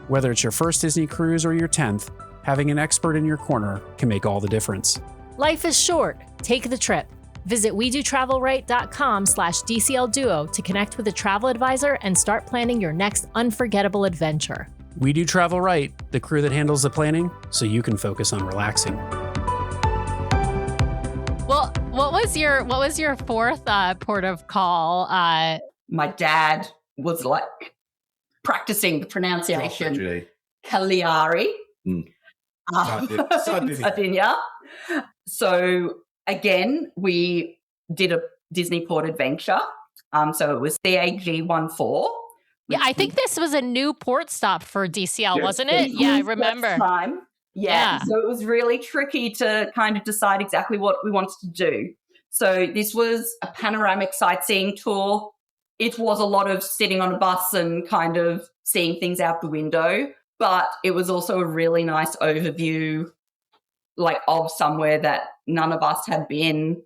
Whether it's your first Disney cruise or your 10th, having an expert in your corner can make all the difference. Life is short. Take the trip. Visit WeDoTravelRight.com/DCL Duo to connect with a travel advisor and start planning your next unforgettable adventure. We Do Travel Right, the crew that handles the planning so you can focus on relaxing. Well, what was your fourth port of call? My dad was like practicing the pronunciation. Cagliari. Sardinia. So again, we did a Disney port adventure. So it was CAG14. Yeah, I think this was a new port stop for DCL, wasn't it? Yeah, I remember. Time. Yeah. So it was really tricky to kind of decide exactly what we wanted to do. So this was a panoramic sightseeing tour. It was a lot of sitting on a bus and kind of seeing things out the window, but it was also a really nice overview, like, of somewhere that none of us had been.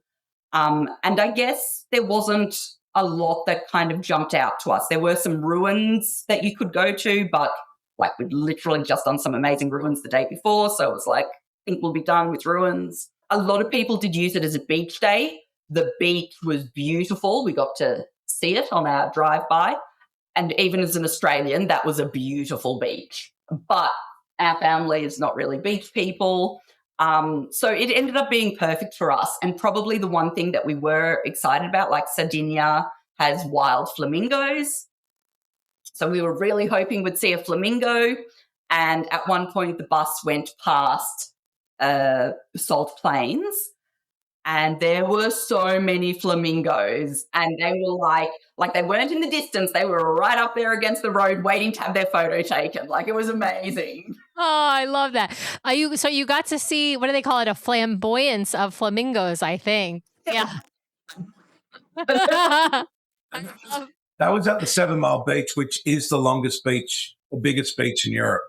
And I guess there wasn't a lot that kind of jumped out to us. There were some ruins that you could go to, but like we'd literally just done some amazing ruins the day before. So it was like, I think we'll be done with ruins. A lot of people did use it as a beach day. The beach was beautiful. We got to see it on our drive-by. And even as an Australian, that was a beautiful beach. But our family is not really beach people. So it ended up being perfect for us. And probably the one thing that we were excited about, like Sardinia has wild flamingos. So we were really hoping we'd see a flamingo. And at one point, the bus went past Salt Plains. And there were so many flamingos. And they were like they weren't in the distance. They were right up there against the road waiting to have their photo taken. Like, it was amazing. Oh, I love that. So you got to see, what do they call it? A flamboyance of flamingos, I think. Yeah. That was at the 7 Mile Beach, which is the longest beach or biggest beach in Europe.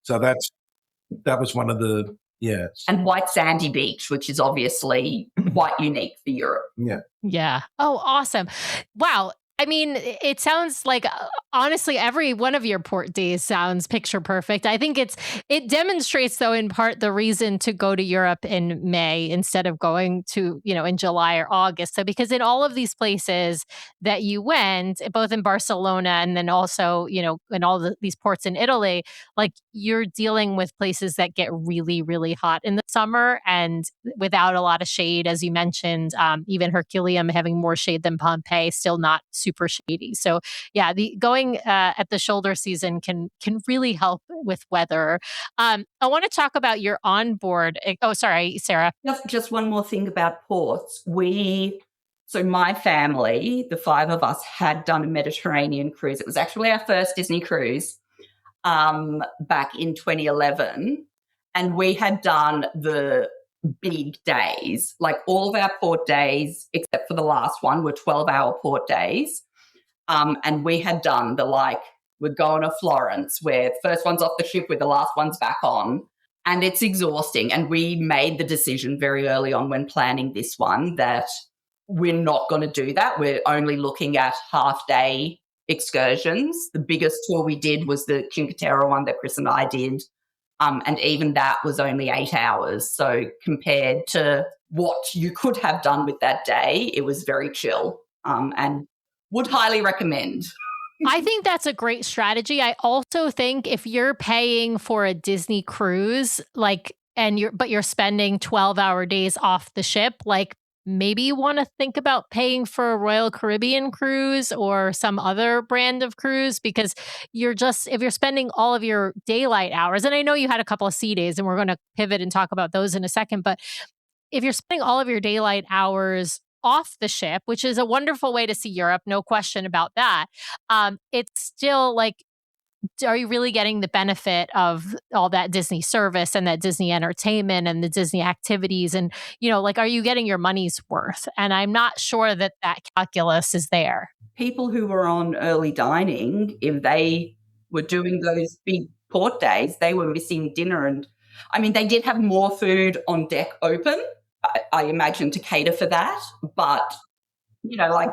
So that was one of the, yes. And White Sandy Beach, which is obviously quite unique for Europe. Yeah. Yeah. Oh, awesome. Wow. I mean, it sounds like, honestly, every one of your port days sounds picture perfect. I think it demonstrates, though, in part the reason to go to Europe in May instead of going to, in July or August. So because in all of these places that you went, both in Barcelona and then also, in all these ports in Italy, like, you're dealing with places that get really, really hot in the summer and without a lot of shade, as you mentioned, even Herculaneum having more shade than Pompeii, still not super shady. So yeah, the going at the shoulder season can really help with weather. I want to talk about your onboard. Oh, sorry, Sarah. Just one more thing about ports. So my family, the 5 of us, had done a Mediterranean cruise. It was actually our first Disney cruise back in 2011. And we had done the big days. Like, all of our port days, except for the last one, were 12-hour port days. And we had done we're going to Florence, where the first one's off the ship with the last one's back on. And it's exhausting. And we made the decision very early on when planning this one that we're not going to do that. We're only looking at half-day excursions. The biggest tour we did was the Cinque Terre one that Chris and I did. And even that was only 8 hours. So compared to what you could have done with that day, it was very chill, and would highly recommend. I think that's a great strategy. I also think if you're paying for a Disney cruise, but you're spending 12-hour days off the ship, maybe you want to think about paying for a Royal Caribbean cruise or some other brand of cruise, because if you're spending all of your daylight hours, and I know you had a couple of sea days and we're going to pivot and talk about those in a second, but if you're spending all of your daylight hours off the ship, which is a wonderful way to see Europe, no question about that, it's still like, are you really getting the benefit of all that Disney service and that Disney entertainment and the Disney activities? And, like, are you getting your money's worth? And I'm not sure that calculus is there. People who were on early dining, if they were doing those big port days, they were missing dinner. And I mean, they did have more food on deck open, I imagine, to cater for that. But, like,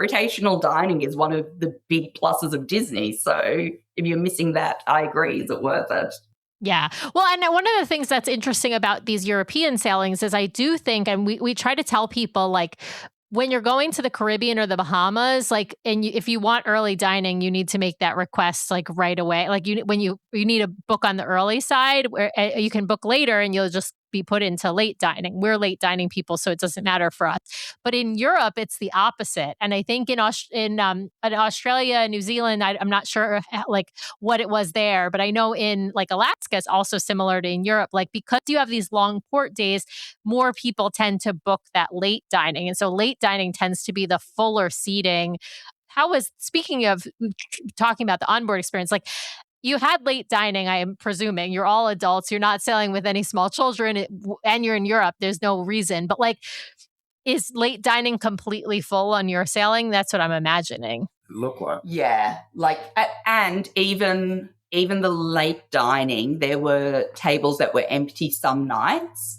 rotational dining is one of the big pluses of Disney. So if you're missing that, I agree. Is it worth it? Yeah. Well, and one of the things that's interesting about these European sailings is I do think, and we try to tell people, like, when you're going to the Caribbean or the Bahamas, like, and if you want early dining, you need to make that request like right away. Like when you need a book on the early side, where you can book later and you'll just be put into late dining. We're late dining people, so it doesn't matter for us. But in Europe, it's the opposite. And I think in Australia and New Zealand, I'm not sure like what it was there, but I know in like Alaska, it's also similar to in Europe. Like, because you have these long port days, more people tend to book that late dining. And so late dining tends to be the fuller seating. Speaking of talking about the onboard experience, like, you had late dining, I am presuming. You're all adults. You're not sailing with any small children, and you're in Europe. There's no reason. But, like, is late dining completely full on your sailing? That's what I'm imagining. Look like. Yeah. Like, and even the late dining, there were tables that were empty some nights,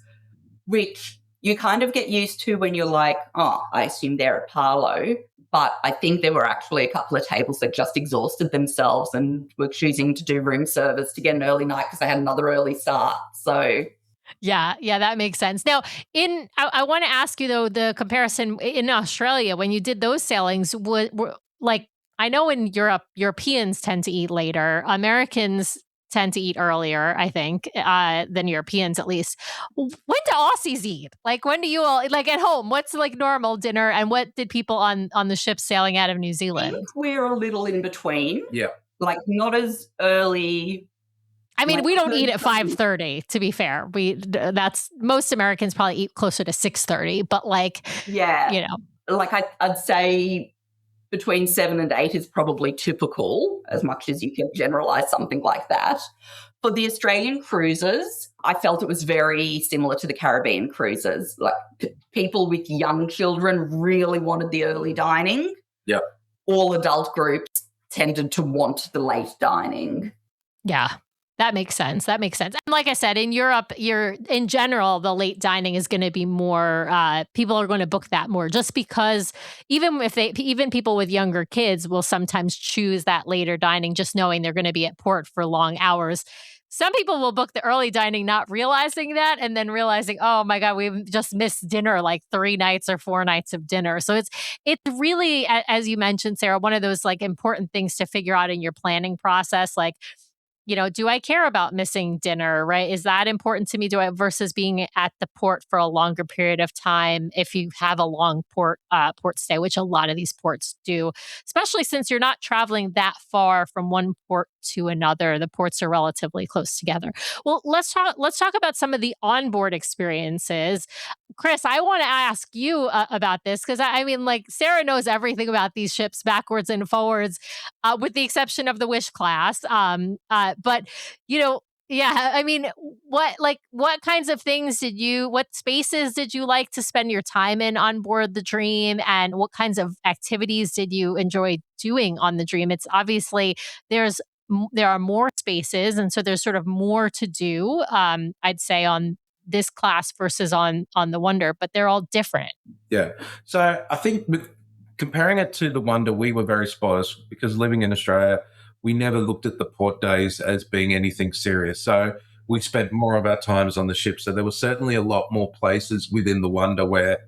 which you kind of get used to when you're like, oh, I assume they're at Parlo. But I think there were actually a couple of tables that just exhausted themselves and were choosing to do room service to get an early night because they had another early start. So, yeah, that makes sense. Now, I want to ask you, though, the comparison in Australia, when you did those sailings, were like, I know in Europe, Europeans tend to eat later. Americans tend to eat earlier, I think, than Europeans, at least. When do Aussies eat? Like, when do you all, like, at home, what's like normal dinner, and what did people on the ship sailing out of New Zealand? I think we're a little in between. Yeah. Like, not as early. I mean, like, we don't eat at 5:30, to be fair. Most Americans probably eat closer to 6:30, but like, yeah, like I'd say between 7 and 8 is probably typical, as much as you can generalize something like that. For the Australian cruises, I felt it was very similar to the Caribbean cruises. Like, people with young children really wanted the early dining. Yeah. All adult groups tended to want the late dining. Yeah. That makes sense. And like I said, in Europe, in general, the late dining is going to be more, people are going to book that more, just because even people with younger kids will sometimes choose that later dining, just knowing they're going to be at port for long hours. Some people will book the early dining, not realizing that, and then realizing, oh my God, we've just missed dinner, like 3 nights or 4 nights of dinner. So it's really, as you mentioned, Sarah, one of those like important things to figure out in your planning process, like, do I care about missing dinner, right? Is that important to me? Versus being at the port for a longer period of time if you have a long port stay, which a lot of these ports do, especially since you're not traveling that far from one port to another. The ports are relatively close together. Well, let's talk about some of the onboard experiences. Chris, I want to ask you about this, because I mean, like, Sarah knows everything about these ships backwards and forwards, with the exception of the Wish class. But yeah, I mean, what kinds of things what spaces did you like to spend your time in on board the Dream, and what kinds of activities did you enjoy doing on the Dream? It's obviously there are more spaces, and so there's sort of more to do, I'd say, on this class versus on the Wonder, but they're all different. Yeah. So I think with comparing it to the Wonder, we were very spoiled because living in Australia, we never looked at the port days as being anything serious. So we spent more of our times on the ship. So there were certainly a lot more places within the Wonder where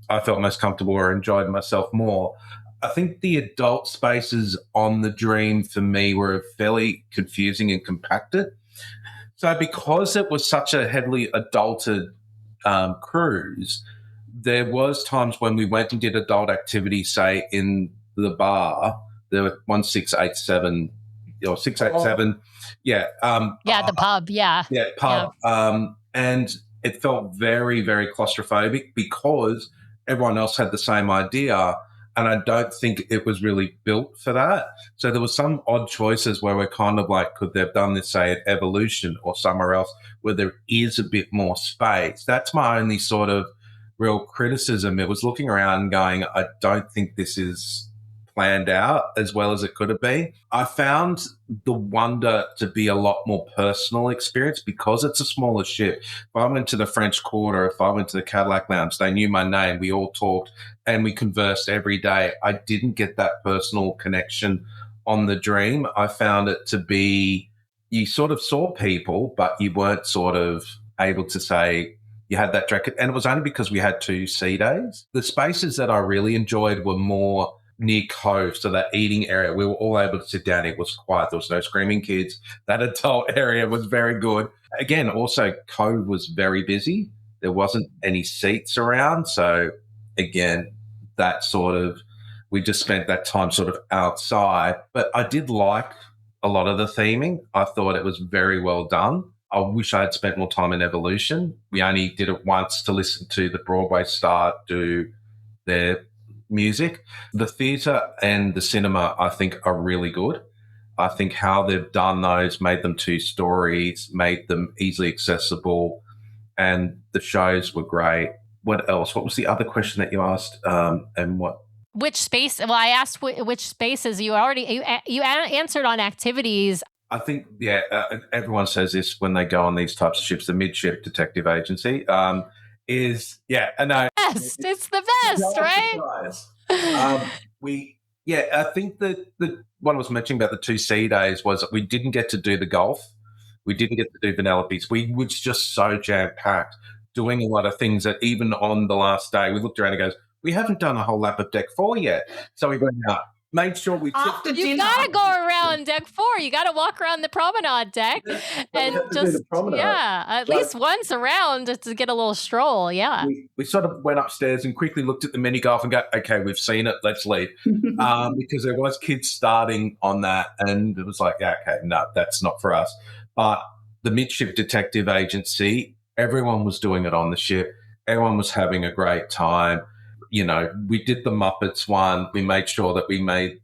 I felt most comfortable or enjoyed myself more. I think the adult spaces on the Dream for me were fairly confusing and compacted. So because it was such a heavily adulted cruise, there was times when we went and did adult activities, say in the bar, there were 1687 or 687. Yeah. The pub. Yeah. Yeah, pub. And it felt very, very claustrophobic because everyone else had the same idea. And I don't think it was really built for that. So there were some odd choices where we're kind of like, could they have done this, say, at Evolution or somewhere else where there is a bit more space? That's my only sort of real criticism. It was looking around and going, I don't think this is planned out as well as it could have been. I found the Wonder to be a lot more personal experience because it's a smaller ship. If I went to the French Quarter, if I went to the Cadillac Lounge, they knew my name. We all talked and we conversed every day. I didn't get that personal connection on the Dream. I found it to be, you sort of saw people, but you weren't sort of able to say you had that direct. And it was only because we had 2 sea days. The spaces that I really enjoyed were more near Cove, so that eating area, we were all able to sit down. It was quiet. There was no screaming kids. That adult area was very good. Again, also Cove was very busy. There wasn't any seats around. So again, that sort of, we just spent that time sort of outside. But I did like a lot of the theming. I thought it was very well done. I wish I had spent more time in Evolution. We only did it once to listen to the Broadway star do their music. The theatre and the cinema, I think, are really good. I think how they've done those, made them 2 stories, made them easily accessible, and the shows were great. What else? What was the other question that you asked? And what? Which space? Well, I asked which spaces. You answered on activities. I think, everyone says this when they go on these types of ships, the midship detective agency. Is I know best. It's the best, right? I think that what I was mentioning about the 2 sea days was that we didn't get to do the golf, we didn't get to do Vanellope's. We was just so jam packed, doing a lot of things that even on the last day we looked around and goes, we haven't done a whole lap of deck 4 yet. So we went out, made sure we after you gotta go around deck 4. You gotta walk around the promenade deck and just at least once around to get a little stroll. Yeah, we sort of went upstairs and quickly looked at the mini golf and go, okay, we've seen it, let's leave. Because there was kids starting on that, and it was like, yeah, okay, no, that's not for us. But the midship detective agency, everyone was doing it on the ship. Everyone was having a great time. You know, we did the Muppets one. We made sure that we made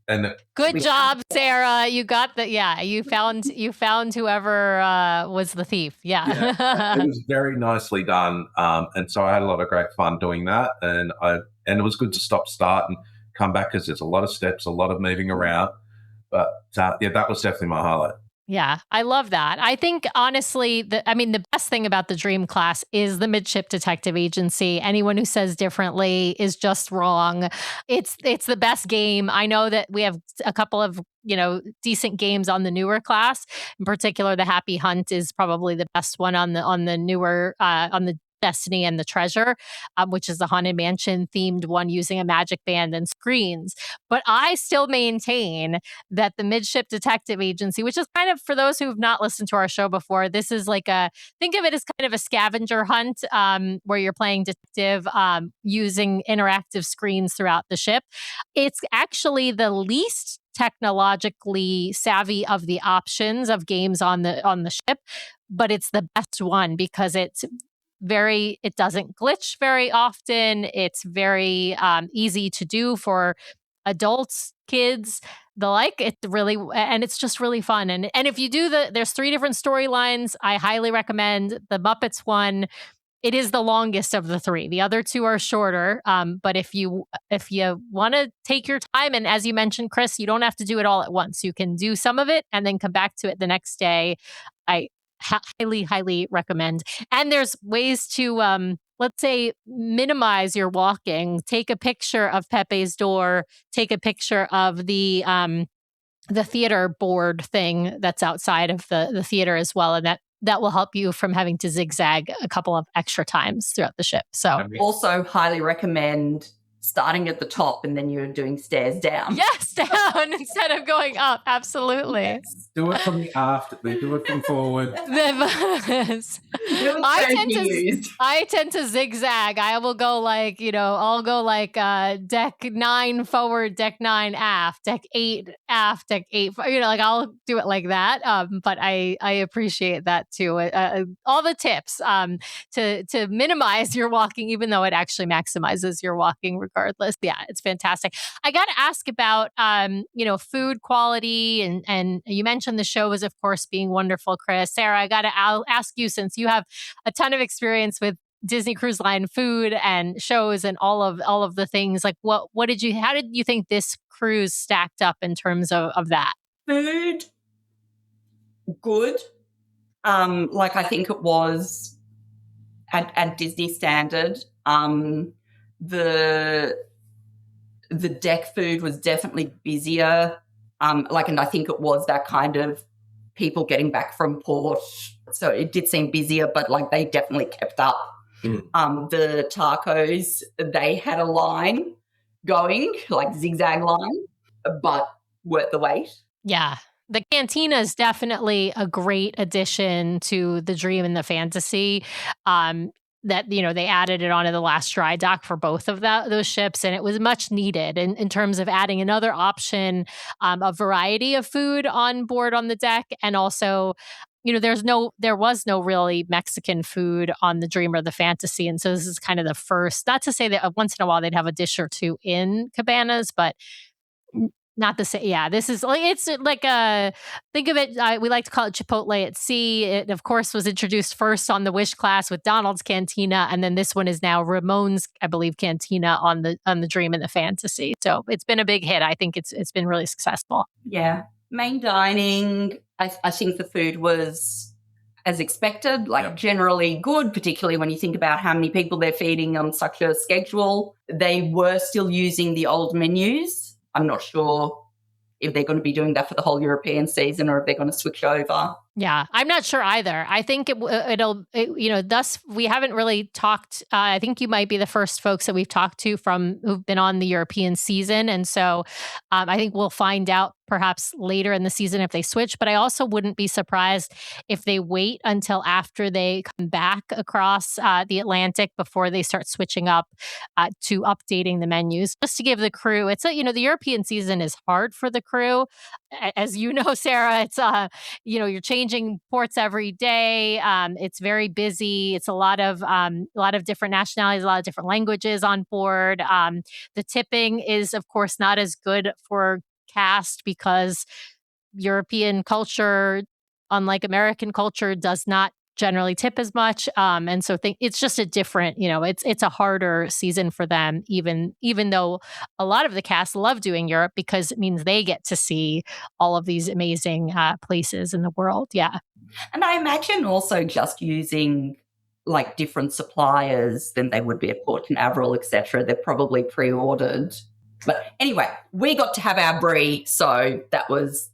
good job, Sarah. You got the you found whoever was the thief. Yeah. It was very nicely done. And so I had a lot of great fun doing that. And it was good to start and come back because there's a lot of steps, a lot of moving around. But that was definitely my highlight. Yeah, I love that. I think, honestly, the best thing about the Dream class is the Midship Detective Agency. Anyone who says differently is just wrong. It's the best game. I know that we have a couple of, decent games on the newer class. In particular, the Happy Hunt is probably the best one on the newer, on the Destiny and the Treasure, which is the Haunted Mansion themed one using a magic band and screens. But I still maintain that the Midship Detective Agency, which is kind of, for those who have not listened to our show before, this is like think of it as kind of a scavenger hunt where you're playing detective using interactive screens throughout the ship. It's actually the least technologically savvy of the options of games on the ship, but it's the best one because it doesn't glitch very often. It's very easy to do for adults, kids, the like. It's just really fun. And if you do there's 3 different storylines. I highly recommend the Muppets one. It is the longest of the 3. The other 2 are shorter. But if you want to take your time, and as you mentioned, Chris, you don't have to do it all at once. You can do some of it and then come back to it the next day. I highly, highly recommend. And there's ways to, let's say, minimize your walking. Take a picture of Pepe's door. Take a picture of the theater board thing that's outside of the theater as well, and that will help you from having to zigzag a couple of extra times throughout the ship. So also highly recommend starting at the top and then you're doing stairs down. Yes, down instead of going up. Absolutely. Yes. Do it from the aft. They do it from forward. I tend to zigzag. I will go like, I'll go like deck 9 forward, deck 9 aft, deck 8 aft, deck 8. Like I'll do it like that. But I appreciate that too. All the tips to minimize your walking, even though it actually maximizes your walking regardless. Yeah, it's fantastic. I got to ask about, food quality, and you mentioned the show was, of course, being wonderful, Chris. Sara, I got to ask you, since you have a ton of experience with Disney Cruise Line food and shows and all of the things, like how did you think this cruise stacked up in terms of that? Food, good. Like I think it was at Disney standard. The deck food was definitely busier. And I think it was that kind of people getting back from port. So it did seem busier, but they definitely kept up. The tacos, they had a line going, zigzag line, but worth the wait. Yeah. The cantina is definitely a great addition to the Dream and the Fantasy. That, they added it onto the last dry dock for both of those ships, and it was much needed in terms of adding another option, a variety of food on board on the deck. And also, there was no really Mexican food on the Dream or the Fantasy. And so this is kind of the first, not to say that once in a while they'd have a dish or two in cabanas, but not the same. Yeah, this is it's like think of it. We like to call it Chipotle at sea. It, of course, was introduced first on the Wish class with Donald's Cantina, and then this one is now Ramon's, I believe, Cantina on the Dream and the Fantasy. So it's been a big hit. I think it's been really successful. Yeah, main dining. I think the food was as expected, generally good, particularly when you think about how many people they're feeding on such a schedule. They were still using the old menus. I'm not sure if they're going to be doing that for the whole European season or if they're going to switch over. Yeah, I'm not sure either. I think thus we haven't really talked. I think you might be the first folks that we've talked to who've been on the European season. And so I think we'll find out perhaps later in the season if they switch. But I also wouldn't be surprised if they wait until after they come back across the Atlantic before they start switching up to updating the menus, just to give the crew. The European season is hard for the crew. As you know, Sara, it's, you're changing ports every day. It's very busy. It's a lot of different nationalities, a lot of different languages on board. The tipping is, of course, not as good for cast because European culture, unlike American culture, does not generally tip as much. And so it's just a different, it's a harder season for them, even though a lot of the cast love doing Europe because it means they get to see all of these amazing places in the world. Yeah. And I imagine also just using different suppliers than they would be at Port Canaveral, etc. They're probably pre-ordered. But anyway, we got to have our brie, so I was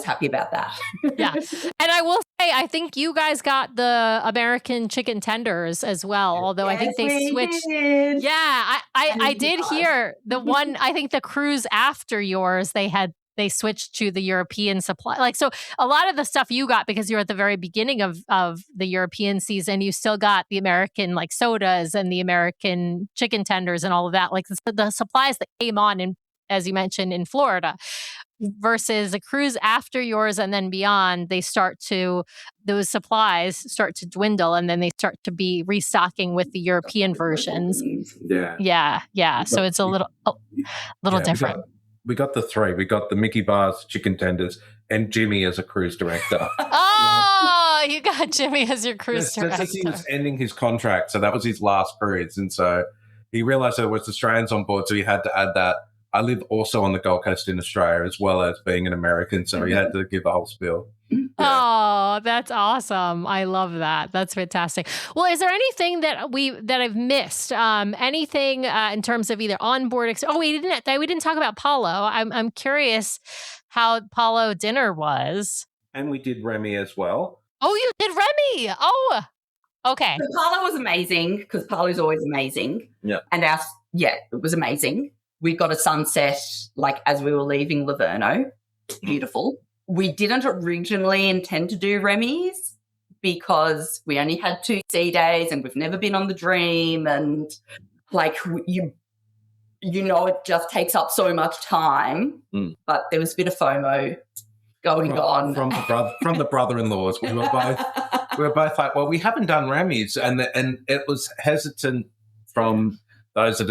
happy about that. Yeah. And I will say, I think you guys got the American chicken tenders as well, although I think they switched. Did. Yeah, I did hear the one, I think the cruise after yours, they switched to the European supply. So a lot of the stuff you got, because you're at the very beginning of the European season, you still got the American sodas and the American chicken tenders and all of that. The supplies that came on as you mentioned, in Florida. Versus a cruise after yours and then beyond, those supplies start to dwindle, and then they start to be restocking with the European versions. Yeah. So it's a little different. We got the three. We got the Mickey Bars chicken tenders and Jimmy as a cruise director. Oh, you got Jimmy as your cruise director. Just as he was ending his contract, so that was his last cruise, and so he realised there was Australians on board, so he had to add that. I live also on the Gold Coast in Australia as well as being an American, so he had to give a whole spiel. Yeah. Oh, that's awesome. I love that. That's fantastic. Well, is there anything that I've missed? Anything in terms of either onboard? We didn't talk about Palo. I'm curious how Palo dinner was. And we did Remy as well. Oh, you did Remy. Oh, okay. So Palo was amazing because Palo's always amazing. Yeah. And yeah, it was amazing. We got a sunset like as we were leaving Livorno. Beautiful. We didn't originally intend to do Remy's because we only had 2 sea days and we've never been on the Dream, and like you know it just takes up so much time. But there was a bit of FOMO going on from the brother-in-laws. We were both like, well, we haven't done Remy's, and it was hesitant from those of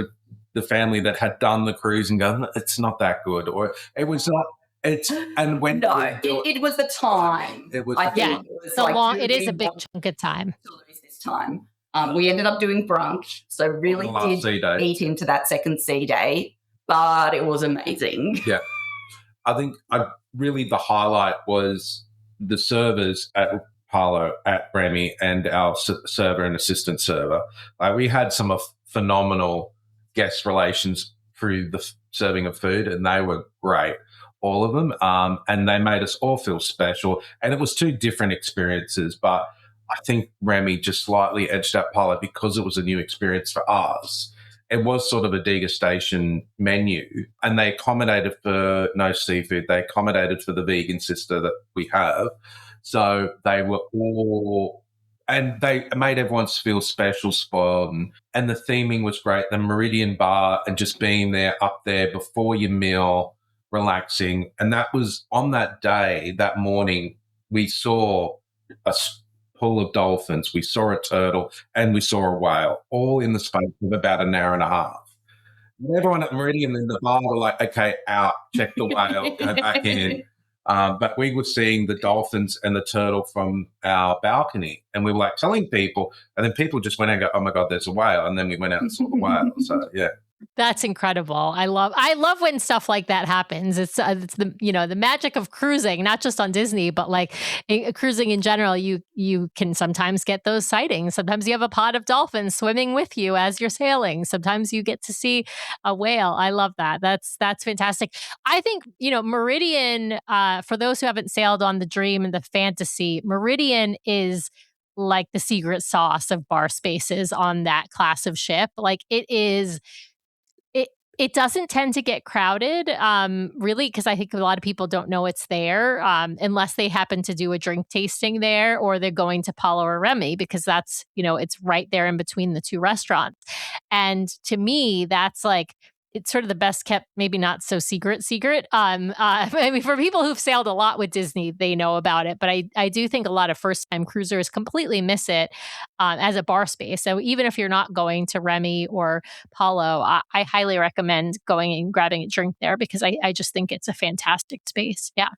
the family that had done the cruise and gone, it's not that good, or it was not. It was the time. It was. I think it was like it is a big chunk of time to lose this time. We ended up doing brunch, so really did eat into that second sea day, but it was amazing. Yeah, I think really the highlight was the servers at Palo, at Remy, and our server and assistant server. Like, we had some phenomenal guest relations through the serving of food, and they were great, all of them. And they made us all feel special. And it was 2 different experiences, but I think Remy just slightly edged out Palo because it was a new experience for us. It was sort of a degustation menu, and they accommodated for no seafood. They accommodated for the vegan sister that we have. So they were all, and they made everyone feel special, spoiled, and the theming was great. The Meridian Bar, and just being there up there before your meal, relaxing. And that was on that day, that morning, we saw a pool of dolphins, we saw a turtle, and we saw a whale, all in the space of about an hour and a half. And everyone at Meridian in the bar were like, okay, out, check the whale, go back in. But we were seeing the dolphins and the turtle from our balcony, and we were like telling people, and then people just went out and go, oh my God, there's a whale. And then we went out and saw the whale. So, yeah. That's incredible. I love when stuff like that happens. It's the the magic of cruising, not just on Disney, but like cruising in general. You can sometimes get those sightings. Sometimes you have a pod of dolphins swimming with you as you're sailing. Sometimes you get to see a whale. I love that. That's fantastic. I think Meridian. For those who haven't sailed on the Dream and the Fantasy, Meridian is like the secret sauce of bar spaces on that class of ship. Like, it is. It doesn't tend to get crowded, really, because I think a lot of people don't know it's there unless they happen to do a drink tasting there, or they're going to Palo or Remy, because that's, it's right there in between the 2 restaurants. And to me, that's like, it's sort of the best kept, maybe not so secret. I mean, for people who've sailed a lot with Disney, they know about it. But I do think a lot of first-time cruisers completely miss it as a bar space. So even if you're not going to Remy or Palo, I highly recommend going and grabbing a drink there, because I just think it's a fantastic space. Yeah.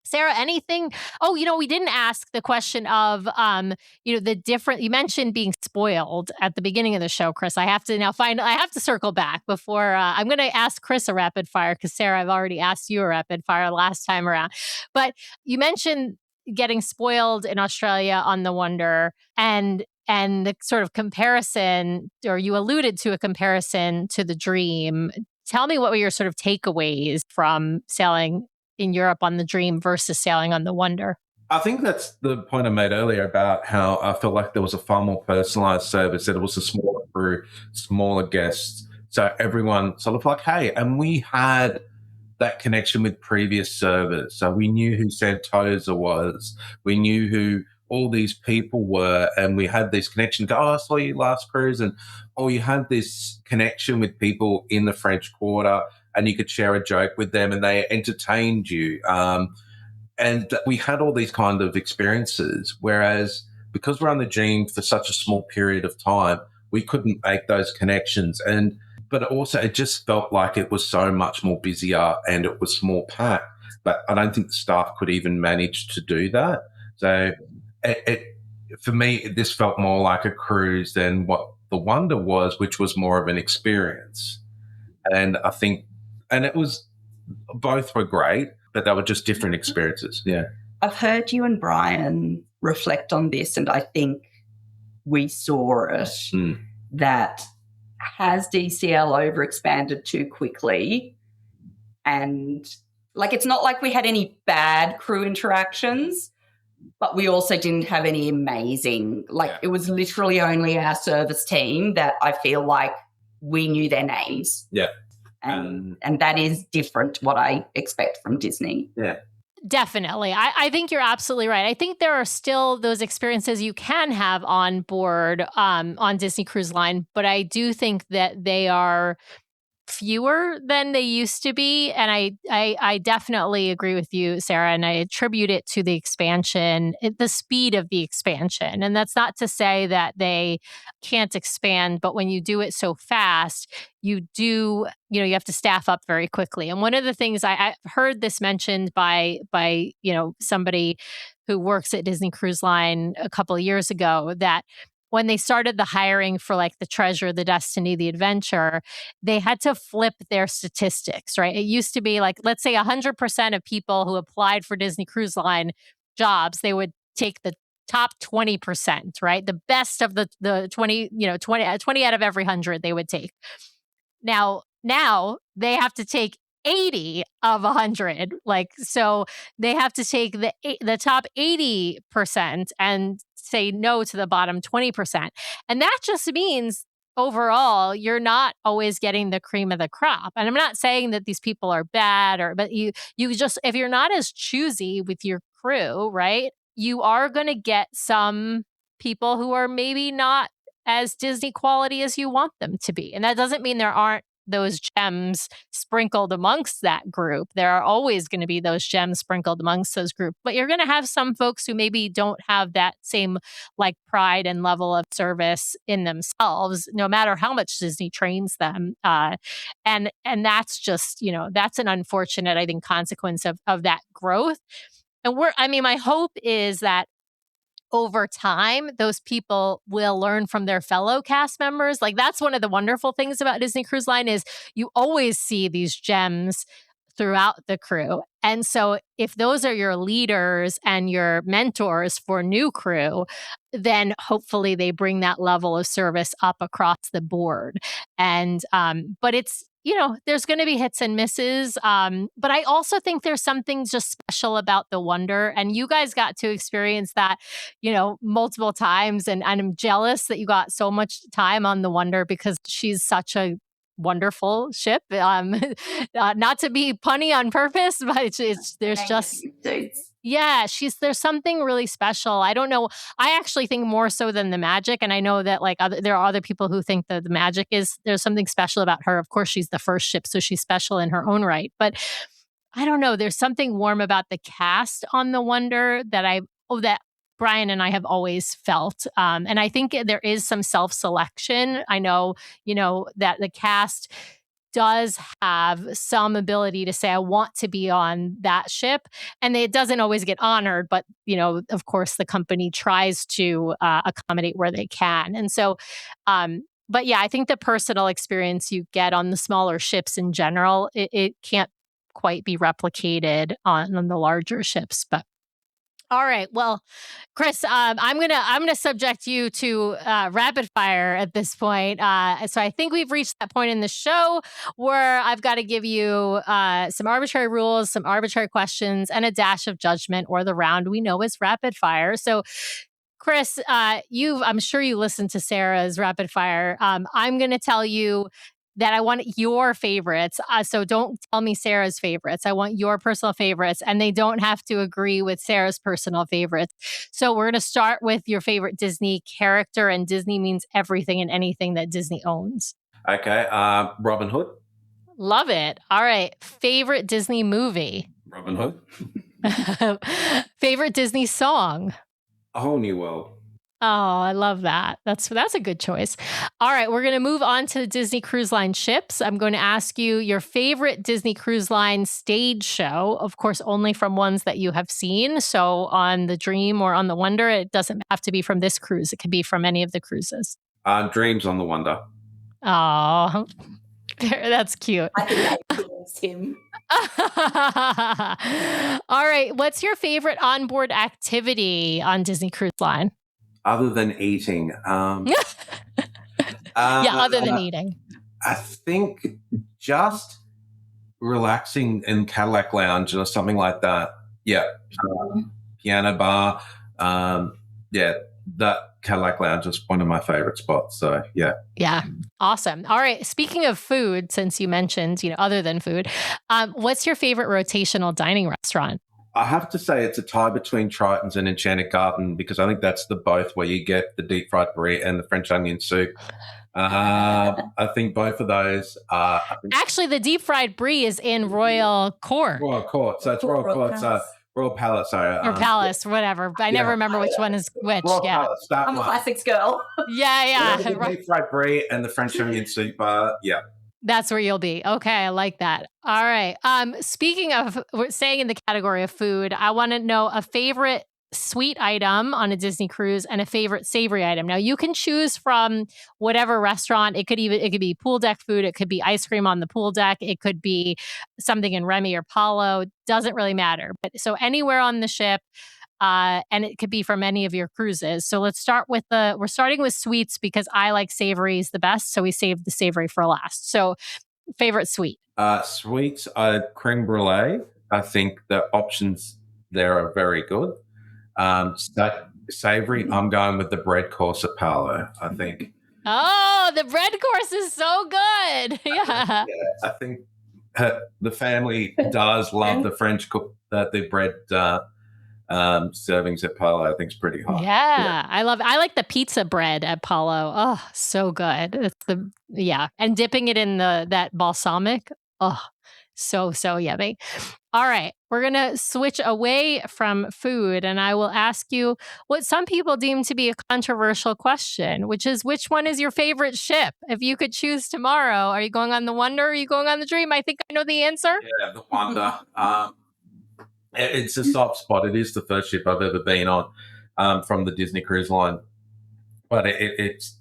Sara, anything? Oh, we didn't ask the question of, the different, you mentioned being spoiled at the beginning of the show, Chris. I have to circle back before, I'm going to ask Chris a rapid fire, because Sara, I've already asked you a rapid fire last time around. But you mentioned getting spoiled in Australia on the Wonder, and the sort of comparison, or you alluded to a comparison to the Dream. Tell me, what were your sort of takeaways from sailing in Europe on the Dream versus sailing on the Wonder? I think that's the point I made earlier about how I felt like there was a far more personalized service, that it was a smaller crew, smaller guests. So everyone sort of like, hey, and we had that connection with previous servers. So we knew who Santosa was. We knew who all these people were, and we had this connection. I saw you last cruise, and you had this connection with people in the French Quarter, and you could share a joke with them, and they entertained you. And we had all these kind of experiences, whereas because we're on the Dream for such a small period of time, we couldn't make those connections. But also it just felt like it was so much more busier, and it was more packed. But I don't think the staff could even manage to do that. So for me, this felt more like a cruise than what the Wonder was, which was more of an experience. And I think, and it was, both were great, but they were just different experiences. Yeah. I've heard you and Brian reflect on this, and I think we saw it, that has DCL overexpanded too quickly? And like, it's not like we had any bad crew interactions, but we also didn't have any amazing, it was literally only our service team that I feel like we knew their names. Yeah. And that is different to what I expect from Disney. Yeah. Definitely. I think you're absolutely right. I think there are still those experiences you can have on board on Disney Cruise Line, but I do think that they are fewer than they used to be. And I definitely agree with you, Sarah, and I attribute it to the expansion, the speed of the expansion. And that's not to say that they can't expand, but when you do it so fast, you have to staff up very quickly. And one of the things I've heard this mentioned by somebody who works at Disney Cruise Line a couple of years ago, that when they started the hiring for like the Treasure, the Destiny, the Adventure, they had to flip their statistics, right? It used to be like, let's say 100% of people who applied for Disney Cruise Line jobs, they would take the top 20%, right? The best of the 20 out of every 100 they would take. Now they have to take 80 of 100. So they have to take the top 80% and say no to the bottom 20%. And that just means overall, you're not always getting the cream of the crop. And I'm not saying that these people are bad, but you just, if you're not as choosy with your crew, right, you are going to get some people who are maybe not as Disney quality as you want them to be. And that doesn't mean there aren't those gems sprinkled amongst that group. There are always going to be those gems sprinkled amongst those group, but you're going to have some folks who maybe don't have that same like pride and level of service in themselves, no matter how much Disney trains them. And that's just, that's an unfortunate, I think, consequence of that growth. And my hope is that over time, those people will learn from their fellow cast members. Like, that's one of the wonderful things about Disney Cruise Line is you always see these gems throughout the crew. And so if those are your leaders and your mentors for new crew, then hopefully they bring that level of service up across the board. And, but it's, there's going to be hits and misses. But I also think there's something just special about the Wonder. And you guys got to experience that, multiple times. And I'm jealous that you got so much time on the Wonder because she's such a wonderful ship. Not to be punny on purpose, but there's just... Yeah, there's something really special. I don't know. I actually think more so than the magic. And I know that there are other people who think that the magic there's something special about her. Of course, she's the first ship, so she's special in her own right. But I don't know. There's something warm about the cast on the Wonder that Brian and I have always felt. And I think there is some self-selection. I know, that the cast does have some ability to say, I want to be on that ship. And it doesn't always get honored, but, of course, the company tries to accommodate where they can. And so, but yeah, I think the personal experience you get on the smaller ships in general, it can't quite be replicated on the larger ships. But all right. Well, Chris, I'm gonna subject you to rapid fire at this point. So I think we've reached that point in the show where I've got to give you some arbitrary rules, some arbitrary questions, and a dash of judgment, or the round we know as rapid fire. So, Chris, I'm sure you listened to Sarah's rapid fire. I'm going to tell you that I want your favorites. So don't tell me Sarah's favorites. I want your personal favorites, and they don't have to agree with Sarah's personal favorites. So we're going to start with your favorite Disney character, and Disney means everything and anything that Disney owns. Okay. Robin Hood. Love it. All right. Favorite Disney movie? Robin Hood. Favorite Disney song? A Whole New World. Oh, I love that. That's a good choice. All right, we're going to move on to Disney Cruise Line ships. I'm going to ask you your favorite Disney Cruise Line stage show, of course, only from ones that you have seen. So on the Dream or on the Wonder, it doesn't have to be from this cruise. It could be from any of the cruises. Dreams on the Wonder. Oh, that's cute. I think that was him. All right, what's your favorite onboard activity on Disney Cruise Line? Other than eating. Other than eating. I think just relaxing in Cadillac Lounge or something like that. Yeah. Piano bar. That Cadillac Lounge is one of my favorite spots. So yeah. Yeah. Awesome. All right. Speaking of food, since you mentioned, other than food, what's your favorite rotational dining restaurant? I have to say it's a tie between Triton's and Enchanted Garden, because I think that's the both where you get the deep fried burrito and the French onion soup. I think both of those are. Actually, the deep fried brie is in Royal Court. Royal Court. So it's Royal Court's Royal Palace. Sorry, or Palace, whatever. I never remember which one is which. Royal Yeah. Palace, that I'm a one. classics girl. Yeah. The deep fried brie and the French onion soup. Yeah. That's where you'll be. Okay, I like that. All right. Speaking of, we're staying in the category of food, I want to know a favorite sweet item on a Disney cruise and a favorite savory item. Now you can choose from whatever restaurant. It could be pool deck food. It could be ice cream on the pool deck. It could be something in Remy or Palo. Doesn't really matter. But so anywhere on the ship. And it could be from any of your cruises. So let's start with we're starting with sweets because I like savories the best. So we saved the savory for last. So favorite sweet. Sweets, creme brulee. I think the options there are very good. Savory, I'm going with the bread course at Palo, I think. Oh, the bread course is so good. Yeah. I think the family does love the French the bread servings at Palo. I think is pretty hot. Yeah. I like the pizza bread at Palo. Oh, so good. It's and dipping it in that balsamic. Oh, so yummy. All right, we're going to switch away from food, and I will ask you what some people deem to be a controversial question, which is, which one is your favorite ship? If you could choose tomorrow, are you going on the Wonder or are you going on the Dream? I think I know the answer. Yeah, the Wonder. It's a soft spot. It is the first ship I've ever been on from the Disney Cruise Line. But it's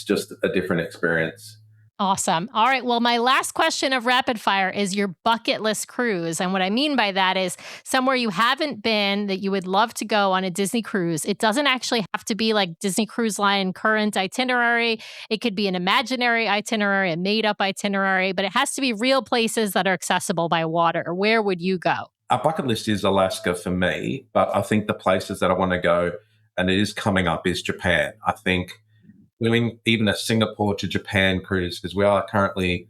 just a different experience. Awesome. All right. Well, my last question of rapid fire is your bucket list cruise. And what I mean by that is somewhere you haven't been that you would love to go on a Disney cruise. It doesn't actually have to be like Disney Cruise Line current itinerary. It could be an imaginary itinerary, a made up itinerary, but it has to be real places that are accessible by water. Where would you go? Our bucket list is Alaska for me, but I think the places that I want to go, and it is coming up, is Japan. I think doing even a Singapore to Japan cruise, because we are currently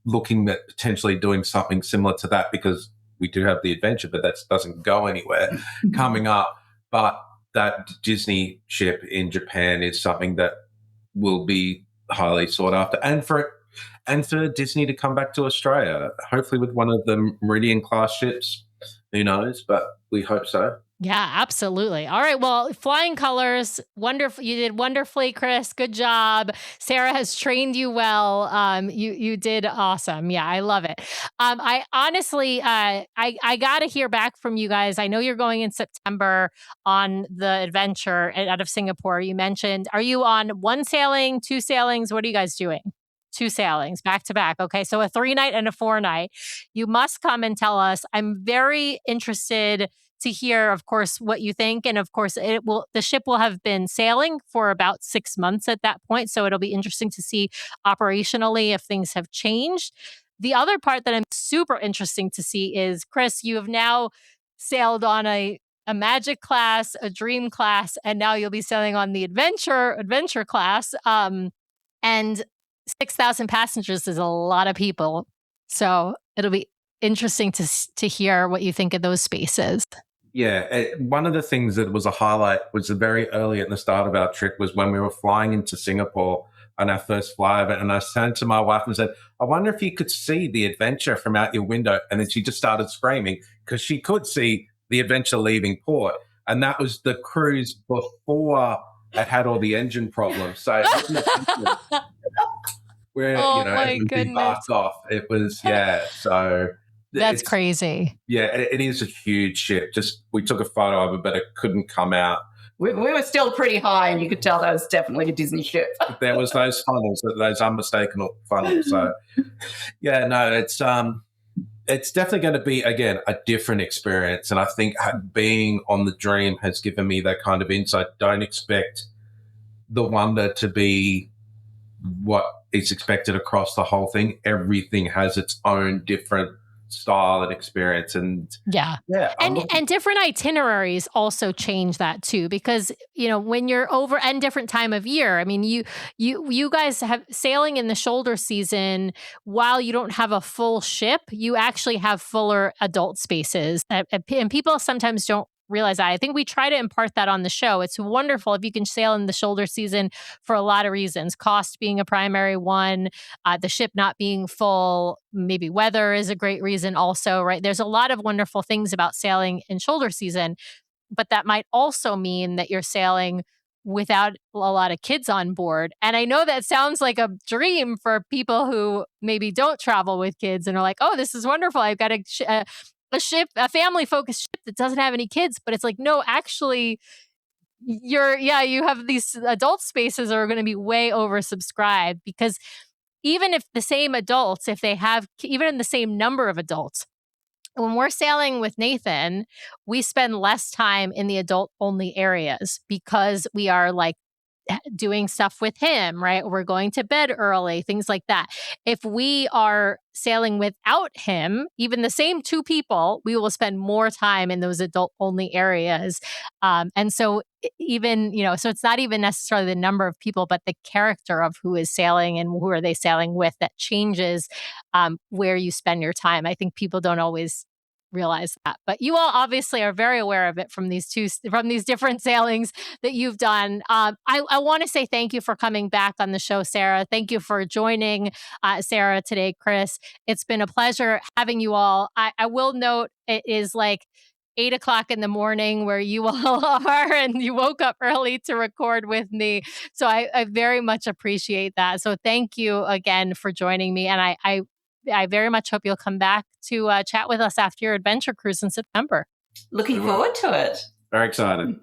looking at potentially doing something similar to that, because we do have the adventure, but that doesn't go anywhere coming up. But that Disney ship in Japan is something that will be highly sought after. And for Disney to come back to Australia, hopefully with one of the Meridian class ships. Who knows? But we hope so. Yeah, absolutely. All right. Well, flying colors, wonderful. You did wonderfully, Chris. Good job. Sara has trained you well. You did awesome. Yeah, I love it. I honestly, I got to hear back from you guys. I know you're going in September on the adventure out of Singapore. You mentioned, are you on one sailing, two sailings? What are you guys doing? Two sailings back to back. Okay. So a 3-night and a 4-night. You must come and tell us. I'm very interested to hear, of course, what you think. And of course, the ship will have been sailing for about 6 months at that point. So it'll be interesting to see operationally if things have changed. The other part that I'm super interesting to see is, Chris, you have now sailed on a Magic class, a Dream class, and now you'll be sailing on the Adventure class. And 6,000 passengers is a lot of people. So it'll be interesting to hear what you think of those spaces. Yeah, one of the things that was a highlight was very early at the start of our trip was when we were flying into Singapore on our first flyover, and I turned to my wife and said, I wonder if you could see the Adventure from out your window. And then she just started screaming because she could see the Adventure leaving port. And that was the cruise before it had all the engine problems. So where, my goodness. Backed off. It was, so... That's crazy. Yeah, it is a huge ship. Just we took a photo of it, but it couldn't come out. We were still pretty high, and you could tell that was definitely a Disney ship. There was those funnels, those unmistakable funnels. So, yeah, no, it's definitely going to be, again, a different experience. And I think being on the Dream has given me that kind of insight. Don't expect the Wonder to be what is expected across the whole thing. Everything has its own different style and experience. And Yeah. And different itineraries also change that too, because, when you're over and different time of year, I mean, you guys have sailing in the shoulder season, while you don't have a full ship, you actually have fuller adult spaces. And people sometimes don't realize that. I think we try to impart that on the show. It's wonderful if you can sail in the shoulder season for a lot of reasons, cost being a primary one, the ship not being full, maybe weather is a great reason also, right? There's a lot of wonderful things about sailing in shoulder season, but that might also mean that you're sailing without a lot of kids on board. And I know that sounds like a dream for people who maybe don't travel with kids and are like, oh, this is wonderful. I've got a family-focused ship that doesn't have any kids. But it's like, no, actually, you have these adult spaces that are going to be way oversubscribed, because even if the same adults, if they have even the same number of adults, when we're sailing with Nathan, we spend less time in the adult-only areas because we are like doing stuff with him, right? We're going to bed early, things like that. If we are sailing without him, even the same two people, we will spend more time in those adult-only areas. And so even, so it's not even necessarily the number of people, but the character of who is sailing and who are they sailing with that changes where you spend your time. I think people don't always realize that, but you all obviously are very aware of it from these different sailings that you've done. I want to say thank you for coming back on the show, Sara. Thank you for joining Sara today, Chris. It's been a pleasure having you all. I will note it is like 8:00 in the morning where you all are, and you woke up early to record with me. So I very much appreciate that. So thank you again for joining me. And I very much hope you'll come back to chat with us after your adventure cruise in September. Looking forward to it. Very excited.